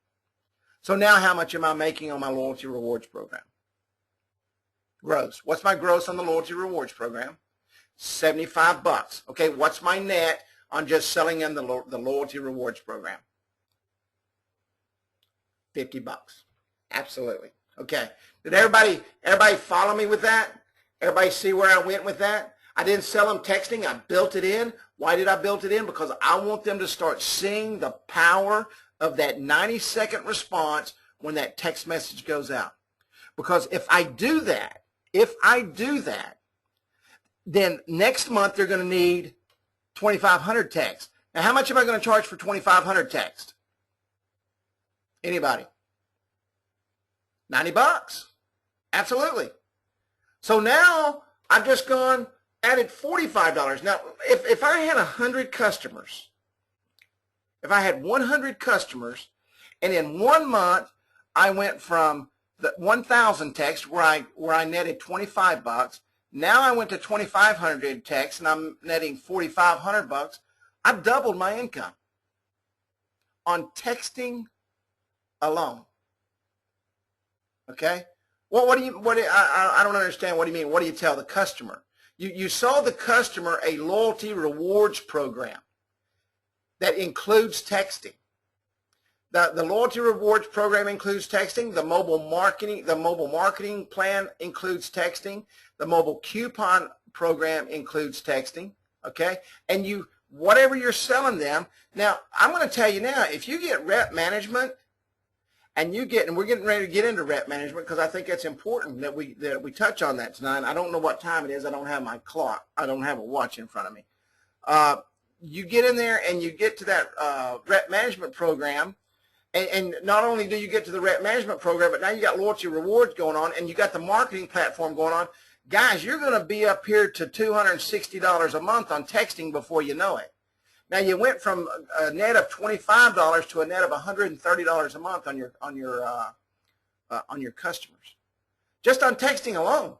So now how much am I making on my loyalty rewards program? Gross. What's my gross on the loyalty rewards program? 75 bucks. Okay, what's my net on just selling them the loyalty rewards program? 50 bucks. Absolutely. Okay. Did everybody follow me with that? Everybody see where I went with that? I didn't sell them texting. I built it in. Why did I build it in? Because I want them to start seeing the power of that 90-second response when that text message goes out. Because if I do that, then next month they're going to need 2,500 texts. Now, how much am I going to charge for 2,500 texts? Anybody? 90 bucks. Absolutely. So now I've just added $45. Now, if I had 100 customers, if I had 100 customers, and in 1 month I went from the 1,000 texts where I netted 25 bucks, now I went to 2,500 texts and I'm netting 4,500 bucks. I've doubled my income on texting alone. Okay? Well, I don't understand. What do you mean? What do you tell the customer? You sold the customer a loyalty rewards program that includes texting. The loyalty rewards program includes texting. The mobile marketing plan includes texting. The mobile coupon program includes texting. Okay? And whatever you're selling them. Now, I'm going to tell you now, if you get rep management, and we're getting ready to get into rep management because I think it's important that we touch on that tonight. I don't know what time it is. I don't have my clock. I don't have a watch in front of me. You get in there and you get to that rep management program, and not only do you get to the rep management program, but now you got loyalty rewards going on, and you got the marketing platform going on. Guys, you're going to be up here to $260 a month on texting before you know it. Now you went from a net of $25 to a net of $130 a month on your customers, just on texting alone.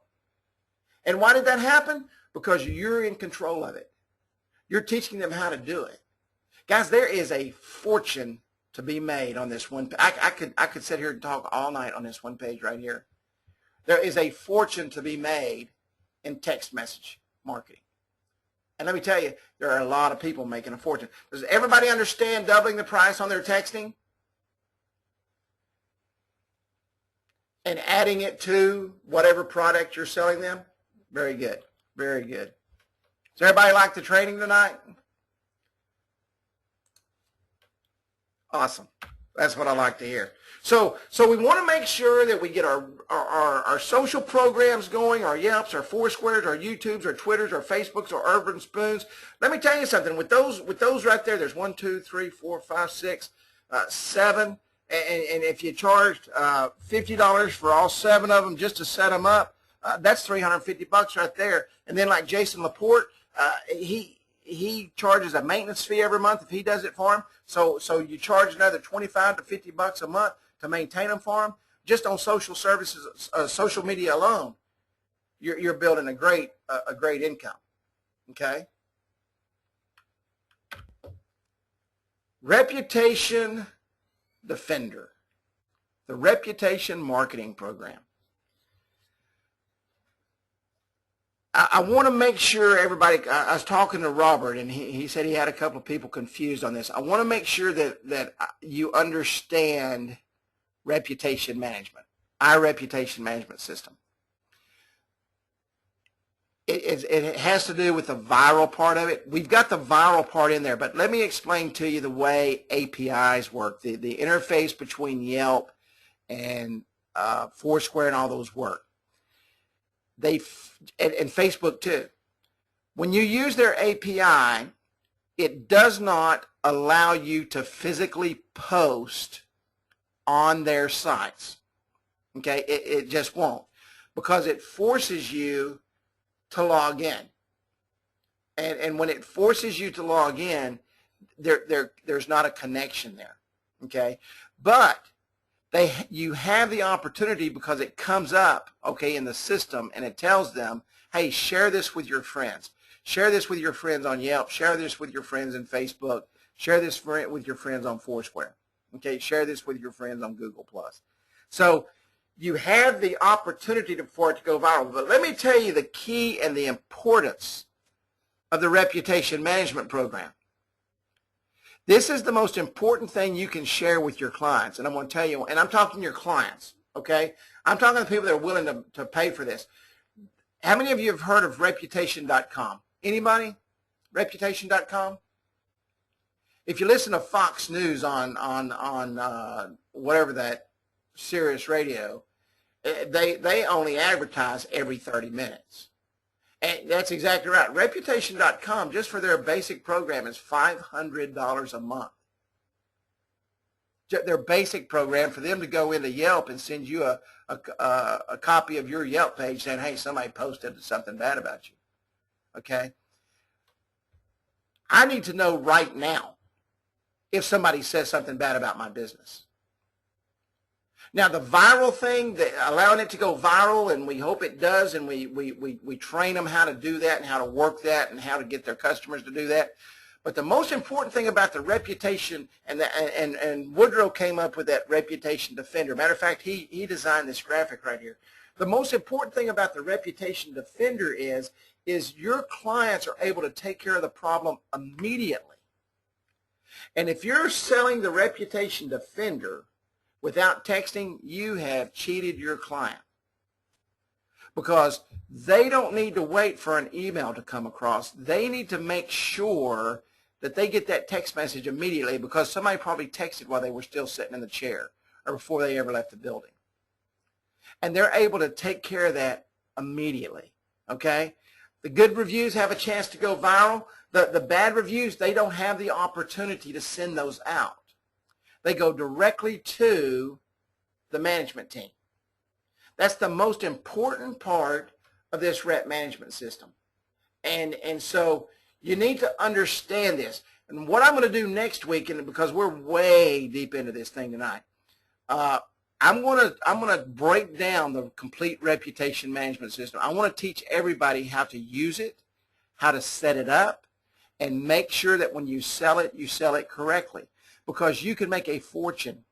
And why did that happen? Because you're in control of it. You're teaching them how to do it. Guys, there is a fortune to be made on this one. I could sit here and talk all night on this one page right here. There is a fortune to be made in text message marketing. And let me tell you, there are a lot of people making a fortune. Does everybody understand doubling the price on their texting? and adding it to whatever product you're selling them. Very good. Very good. Does everybody like the training tonight? Awesome. That's what I like to hear. So we want to make sure that we get our social programs going, our Yelps, our Foursquares, our YouTubes, our Twitters, our Facebooks, our Urban Spoons. Let me tell you something. With those right there, there's 1, 2, 3, 4, 5, 6, 7. And if you charged $50 for all 7 of them just to set them up, that's $350 right there. And then like Jason Laporte, he charges a maintenance fee every month if he does it for him. So you charge another $25 to $50 a month to maintain them for him. Just on social services, social media alone, you're building a great income. Okay. Reputation Defender, the Reputation Marketing Program. I want to make sure everybody, I was talking to Robert, and he said he had a couple of people confused on this. I want to make sure that you understand reputation management, our reputation management system. It has to do with the viral part of it. We've got the viral part in there, but let me explain to you the way APIs work, the interface between Yelp and Foursquare and all those work. And Facebook too. When you use their API, it does not allow you to physically post on their sites. Okay, it just won't, because it forces you to log in. And when it forces you to log in, there's not a connection there. Okay, but you have the opportunity, because it comes up, okay, in the system, and it tells them, hey, share this with your friends. Share this with your friends on Yelp. Share this with your friends in Facebook. Share this with your friends on Foursquare. Okay, share this with your friends on Google+. So you have the opportunity for it to go viral. But let me tell you the key and the importance of the Reputation Management Program. This is the most important thing you can share with your clients. And I'm going to tell you, and I'm talking your clients, okay? I'm talking to people that are willing to pay for this. How many of you have heard of Reputation.com? Anybody? Reputation.com? If you listen to Fox News on whatever that Sirius radio, they only advertise every 30 minutes. And that's exactly right. Reputation.com, just for their basic program, is $500 a month. Their basic program, for them to go into Yelp and send you a copy of your Yelp page saying, hey, somebody posted something bad about you. Okay? I need to know right now if somebody says something bad about my business. Now, the viral thing, allowing it to go viral, and we hope it does, and we train them how to do that and how to work that and how to get their customers to do that. But the most important thing about the reputation, and Woodrow came up with that Reputation Defender. Matter of fact, he designed this graphic right here. The most important thing about the Reputation Defender is your clients are able to take care of the problem immediately. And if you're selling the Reputation Defender without texting, you have cheated your client, because they don't need to wait for an email to come across. They need to make sure that they get that text message immediately, because somebody probably texted while they were still sitting in the chair or before they ever left the building. And they're able to take care of that immediately, okay? The good reviews have a chance to go viral. The bad reviews, they don't have the opportunity to send those out. They go directly to the management team. That's the most important part of this rep management system. And so you need to understand this. And what I'm going to do next week, and because we're way deep into this thing tonight, I'm going to break down the complete reputation management system. I want to teach everybody how to use it, how to set it up, and make sure that when you sell it correctly. Because you can make a fortune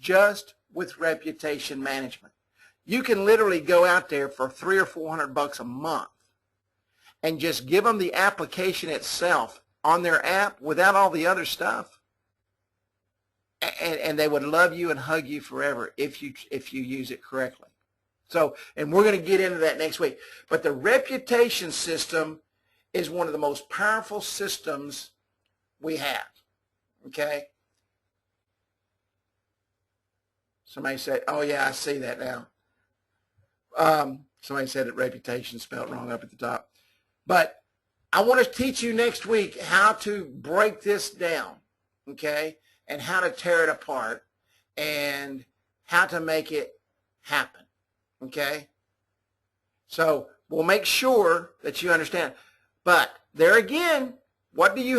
just with reputation management. You can literally go out there for $300 or $400 a month and just give them the application itself on their app without all the other stuff. and they would love you and hug you forever if you use it correctly. So, and we're going to get into that next week. But the reputation system is one of the most powerful systems we have. Okay? Somebody said, oh yeah, I see that now. Somebody said that reputation spelled wrong up at the top. But I want to teach you next week how to break this down, okay, and how to tear it apart and how to make it happen, okay? So we'll make sure that you understand. But there again, what do you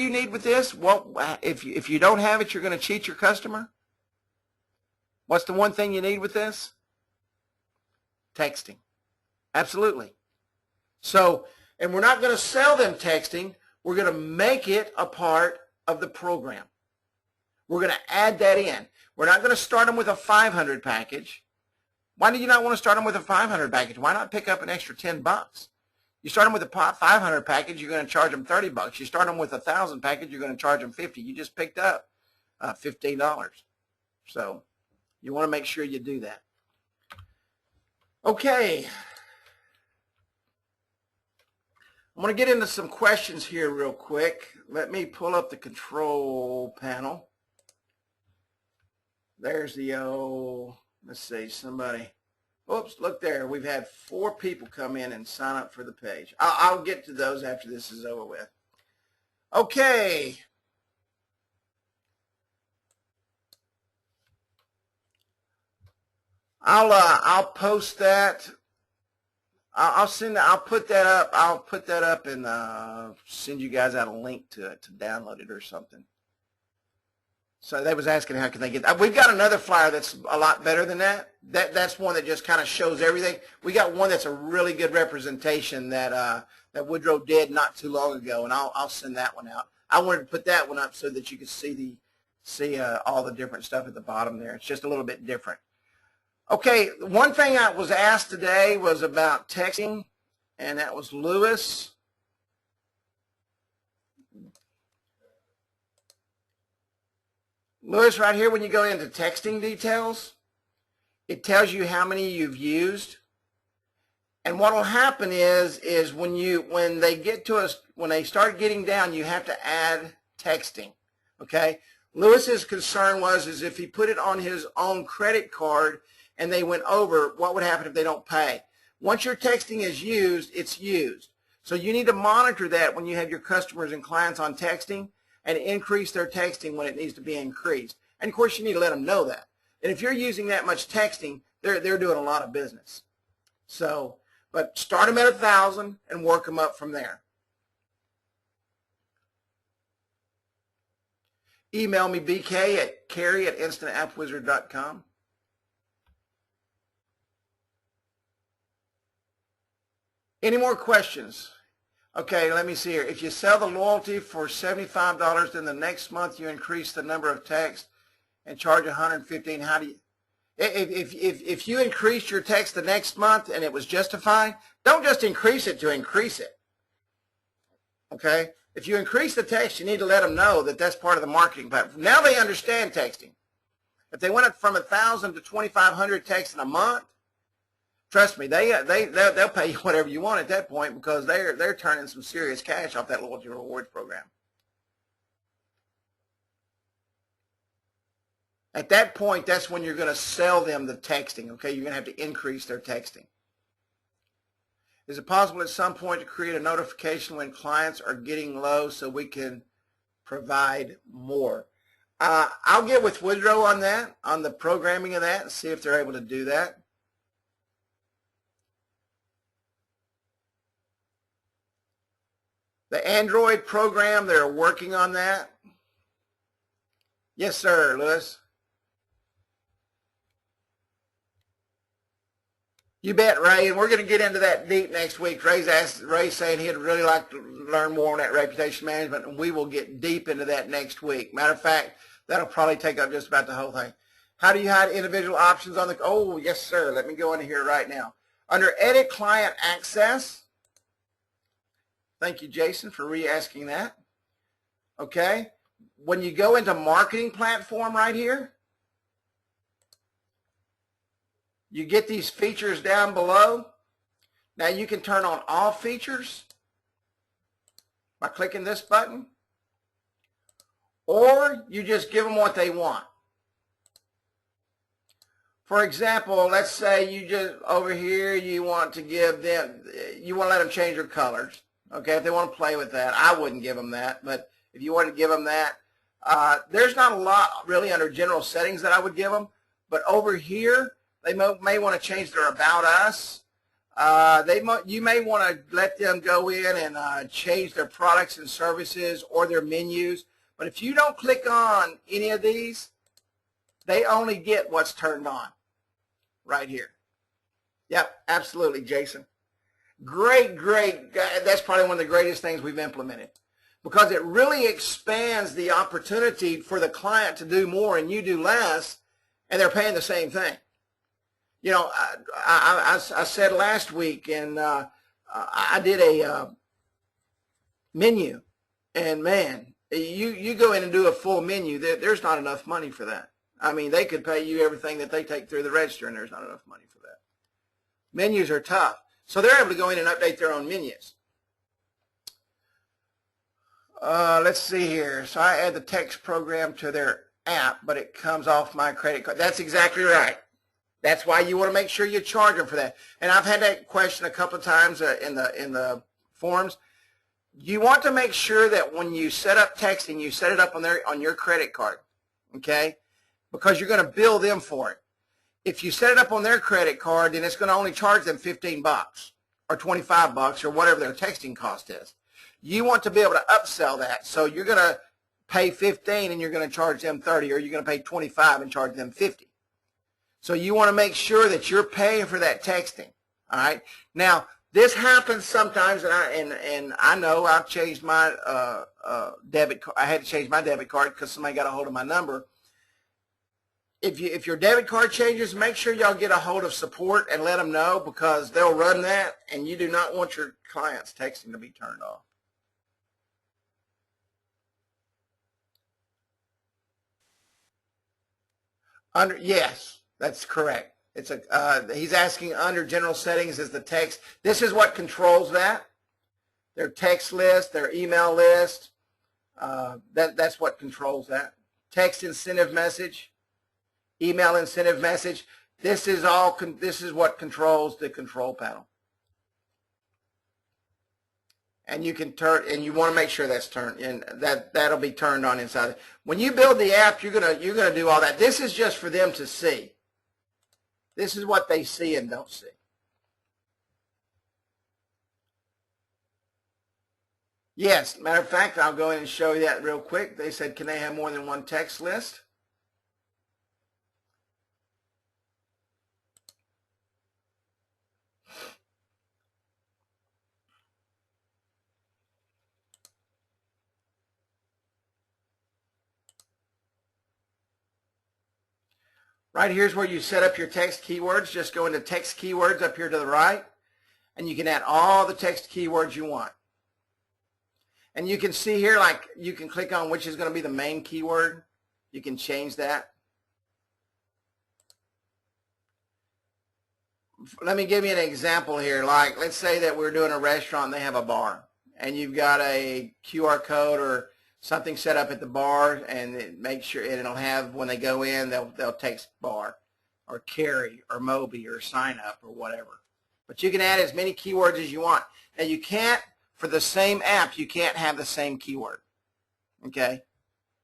need with this? Well, if you don't have it, you're going to cheat your customer. What's the one thing you need with this? Texting. Absolutely. So, and we're not going to sell them texting. We're going to make it a part of the program. We're going to add that in. We're not going to start them with a 500 package. Why do you not want to start them with a 500 package? Why not pick up an extra $10? You start them with a 500 package, you're going to charge them $30. You start them with a 1,000 package, you're going to charge them $50. You just picked up $15. So you want to make sure you do that. Okay. I'm going to get into some questions here real quick. Let me pull up the control panel. There's the old, let's see, somebody. Oops, look there. We've had 4 people come in and sign up for the page. I'll get to those after this is over with. Okay. I'll post that. I'll put that up. I'll put that up and send you guys out a link to it to download it or something. So they was asking how can they get that. We've got another flyer that's a lot better than that. That's one that just kind of shows everything. We got one that's a really good representation that that Woodrow did not too long ago, and I'll send that one out. I wanted to put that one up so that you could see all the different stuff at the bottom there. It's just a little bit different. Okay, one thing I was asked today was about texting, and that was Lewis. Lewis, right here, when you go into texting details, it tells you how many you've used. And what will happen is when they get to us, when they start getting down, you have to add texting. Okay? Lewis's concern is if he put it on his own credit card and they went over, what would happen if they don't pay? Once your texting is used, it's used. So you need to monitor that when you have your customers and clients on texting and increase their texting when it needs to be increased. And of course, you need to let them know that. And if you're using that much texting, they're doing a lot of business. So, but start them at 1,000 and work them up from there. Email me, BK at Carrie@InstantAppWizard.com. Any more questions? Okay, let me see here. If you sell the loyalty for $75, then the next month you increase the number of texts and charge $115. How do you? If you increase your text the next month and it was justified, don't just increase it to increase it. Okay? If you increase the text, you need to let them know that that's part of the marketing platform. Now they understand texting. If they went up from 1,000 to 2,500 texts in a month, trust me, they'll pay you whatever you want at that point because they're turning some serious cash off that loyalty rewards program. At that point, that's when you're going to sell them the texting. Okay, you're going to have to increase their texting. Is it possible at some point to create a notification when clients are getting low so we can provide more? I'll get with Woodrow on that, on the programming of that, and see if they're able to do that. The Android program, they're working on that. Yes, sir, Lewis. You bet, Ray, and we're going to get into that deep next week. Ray's saying he'd really like to learn more on that reputation management, and we will get deep into that next week. Matter of fact, that'll probably take up just about the whole thing. How do you hide individual options on the, oh, yes, sir. Let me go into here right now. Under Edit Client Access, thank you, Jason, for re-asking that. Okay, when you go into marketing platform right here, you get these features down below. Now you can turn on all features by clicking this button, or you just give them what they want. For example, let's say you just over here, you want to give them, you want to let them change their colors. Okay, if they want to play with that, I wouldn't give them that, but if you want to give them that, there's not a lot really under general settings that I would give them, but over here, they may want to change their About Us. You may want to let them go in and change their products and services or their menus, but if you don't click on any of these, they only get what's turned on right here. Yep, absolutely, Jason. Great, great. That's probably one of the greatest things we've implemented because it really expands the opportunity for the client to do more and you do less, and they're paying the same thing. You know, I said last week, and I did a menu, and man, you go in and do a full menu, there's not enough money for that. I mean, they could pay you everything that they take through the register, and there's not enough money for that. Menus are tough. So they're able to go in and update their own menus. Let's see here. So I add the text program to their app, but it comes off my credit card. That's exactly right. That's why you want to make sure you charge them for that. And I've had that question a couple of times in the forums. You want to make sure that when you set up texting, you set it up on your credit card, okay? Because you're going to bill them for it. If you set it up on their credit card, then it's going to only charge them $15 or $25 or whatever their texting cost is. You want to be able to upsell that. So you're going to pay $15 and you're going to charge them $30, or you're going to pay $25 and charge them $50. So you want to make sure that you're paying for that texting. All right. Now this happens sometimes, and I know I've changed my debit card. I had to change my debit card because somebody got a hold of my number. If your debit card changes, make sure y'all get a hold of support and let them know, because they'll run that, and you do not want your clients texting to be turned off. Yes, that's correct. It's he's asking under general settings is the text. This is what controls that. Their text list, their email list. That's what controls that. Text incentive message. Email incentive message. This is what controls the control panel. And you can turn, and you want to make sure that's turned, and that'll be turned on inside. When you build the app, you're gonna do all that. This is just for them to see. This is what they see and don't see. Yes, matter of fact, I'll go in and show you that real quick. They said, can they have more than one text list? Right here's where you set up your text keywords. Just go into text keywords up here to the right, and you can add all the text keywords you want. And you can see here, like, you can click on which is going to be the main keyword. You can change that. Let me give you an example here. Like, let's say that we're doing a restaurant and they have a bar, and you've got a QR code or something set up at the bar, and it makes sure, and it'll have, when they go in, they'll text bar or carry or Moby or sign up or whatever. But you can add as many keywords as you want. Now you can't, for the same app, you can't have the same keyword, okay?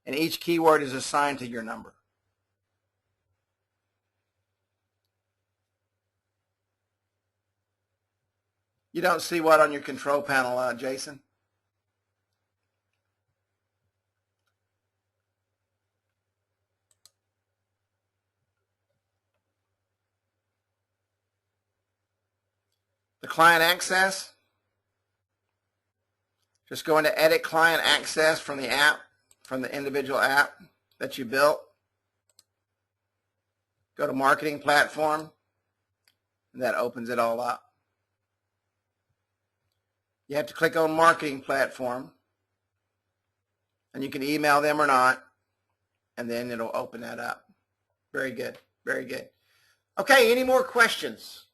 And each keyword is assigned to your number. You don't see what on your control panel, Jason? The client access. Just go into edit client access from the app, from the individual app that you built. Go to marketing platform, and that opens it all up. You have to click on marketing platform. And you can email them or not, and then it'll open that up. Very good. Very good. Okay, any more questions?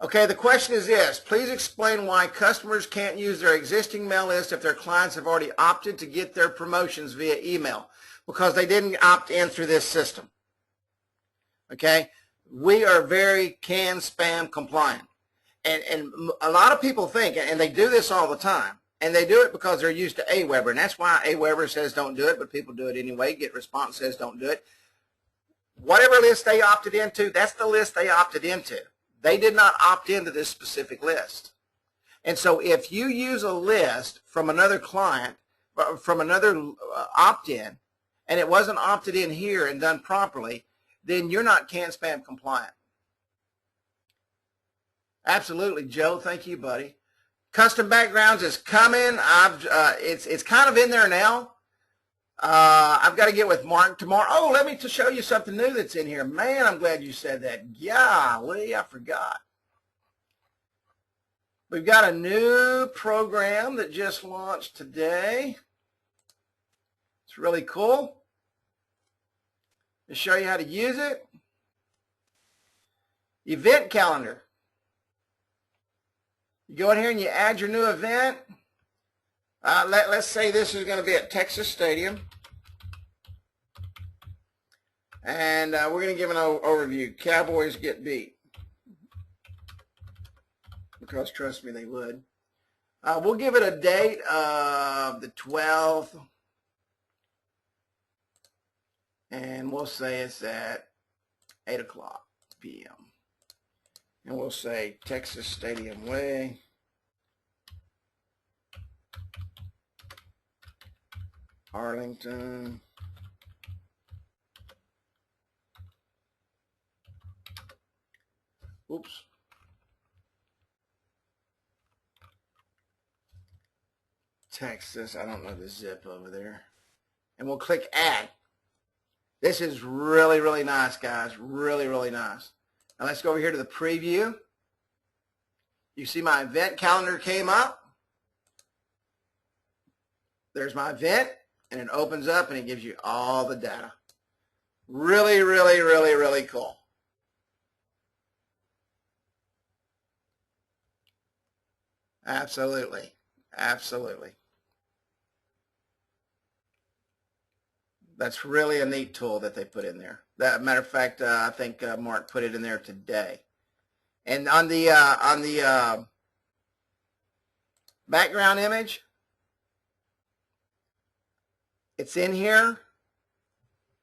Okay, the question is this. Please explain why customers can't use their existing mail list if their clients have already opted to get their promotions via email because they didn't opt in through this system. Okay, we are very CAN spam compliant. And a lot of people think, and they do this all the time, and they do it because they're used to Aweber, and that's why Aweber says don't do it, but people do it anyway. Get Response says don't do it. Whatever list they opted into, that's the list they opted into. They did not opt into this specific list. And so if you use a list from another client, from another opt-in, and it wasn't opted in here and done properly, then you're not CAN spam compliant. Absolutely, Joe. Thank you, buddy. Custom backgrounds is coming. It's kind of in there now. I've got to get with Mark tomorrow. Oh, let me show you something new that's in here. Man, I'm glad you said that. Golly, I forgot. We've got a new program that just launched today. It's really cool. I'll show you how to use it. Event calendar. You go in here and you add your new event. Let's say this is going to be at Texas Stadium. And we're going to give an overview. Cowboys get beat. Because trust me, they would. We'll give it a date of the 12th. And we'll say it's at 8 o'clock p.m. And we'll say Texas Stadium Way. Arlington. Oops. Texas. I don't know the zip over there. And we'll click add. This is really, really nice, guys. Really, really nice. Now let's go over here to the preview. You see my event calendar came up. There's my event, and it opens up and it gives you all the data. Really, really, really, really cool. Absolutely. Absolutely. That's really a neat tool that they put in there. Matter of fact, I think Mark put it in there today. And on the background image, it's in here,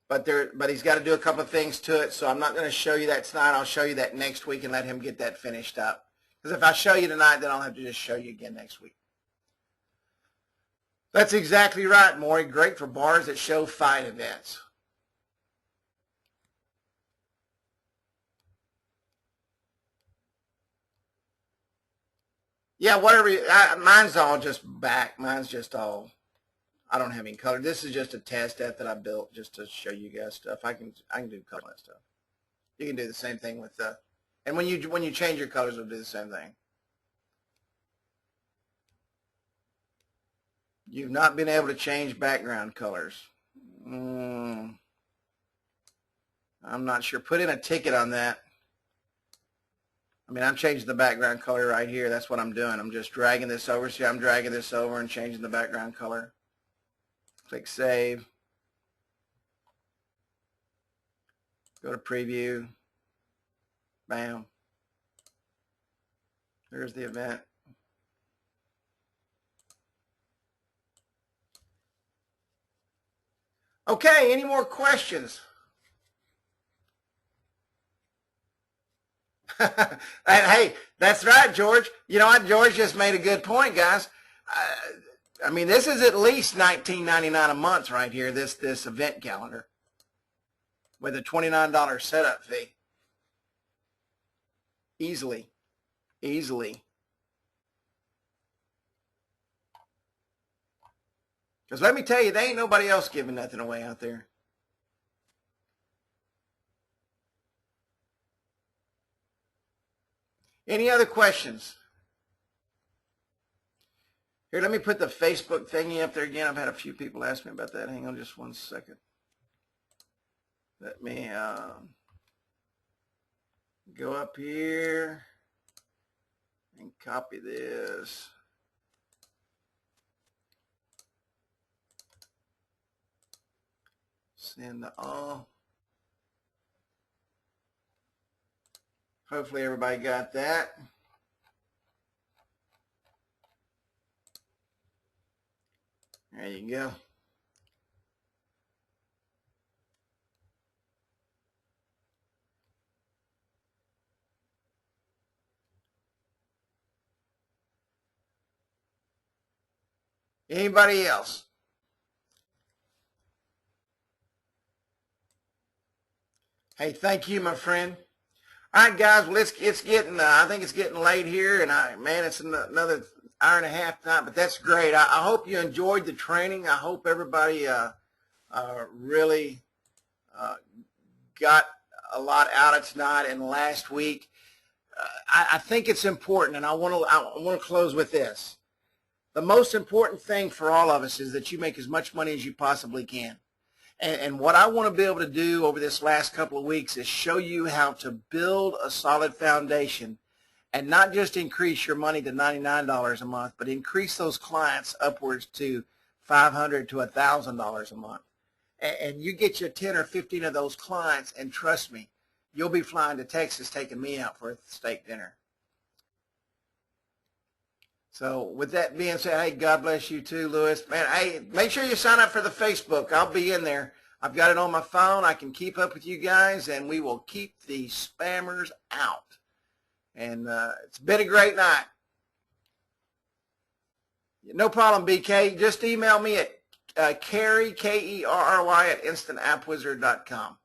but he's got to do a couple of things to it. So I'm not going to show you that tonight. I'll show you that next week and let him get that finished up. Because if I show you tonight, then I'll have to just show you again next week. That's exactly right, Maury. Great for bars that show fight events. Yeah, whatever. Mine's all just back. Mine's just all, I don't have any color. This is just a test app that I built just to show you guys stuff. I can do color and stuff. You can do the same thing with and when you change your colors, it'll do the same thing. You've not been able to change background colors. I'm not sure. Put in a ticket on that. I mean, I'm changing the background color right here. That's what I'm doing. I'm just dragging this over. See, I'm dragging this over and changing the background color. Click Save. Go to Preview. Bam. There's the event. Okay, any more questions? Hey, that's right, George. You know what? George just made a good point, guys. I mean, this is at least $19.99 a month right here, this event calendar with a $29 setup fee. Easily. Because let me tell you, there ain't nobody else giving nothing away out there. Any other questions? Here, let me put the Facebook thingy up there again. I've had a few people ask me about that. Hang on just one second. Let me go up here and copy this. Send to all. Hopefully everybody got that. There you go. Anybody else? Hey, thank you, my friend. All right, guys. Well, it's getting. I think it's getting late here, and man, it's another hour and a half tonight. But that's great. I hope you enjoyed the training. I hope everybody really got a lot out of tonight and last week. I think it's important, and I want to close with this. The most important thing for all of us is that you make as much money as you possibly can. And what I want to be able to do over this last couple of weeks is show you how to build a solid foundation and not just increase your money to $99 a month, but increase those clients upwards to $500 to $1,000 a month. And you get your 10 or 15 of those clients, and trust me, you'll be flying to Texas taking me out for a steak dinner. So with that being said, hey, God bless you too, Lewis. Man, hey, make sure you sign up for the Facebook. I'll be in there. I've got it on my phone. I can keep up with you guys, and we will keep the spammers out. And it's been a great night. No problem, BK. Just email me at Kerry, Kerry, at instantappwizard.com.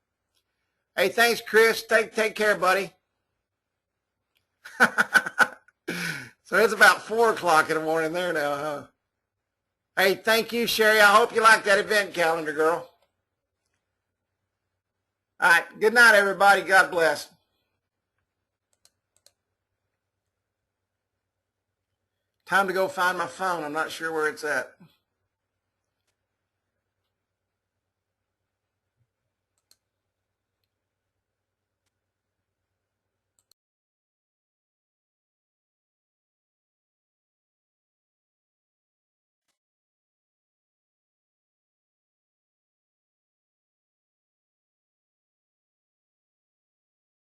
Hey, thanks, Chris. Take care, buddy. So it's about 4 o'clock in the morning there now, huh? Hey, thank you, Sherry. I hope you like that event calendar, girl. All right. Good night, everybody. God bless. Time to go find my phone. I'm not sure where it's at.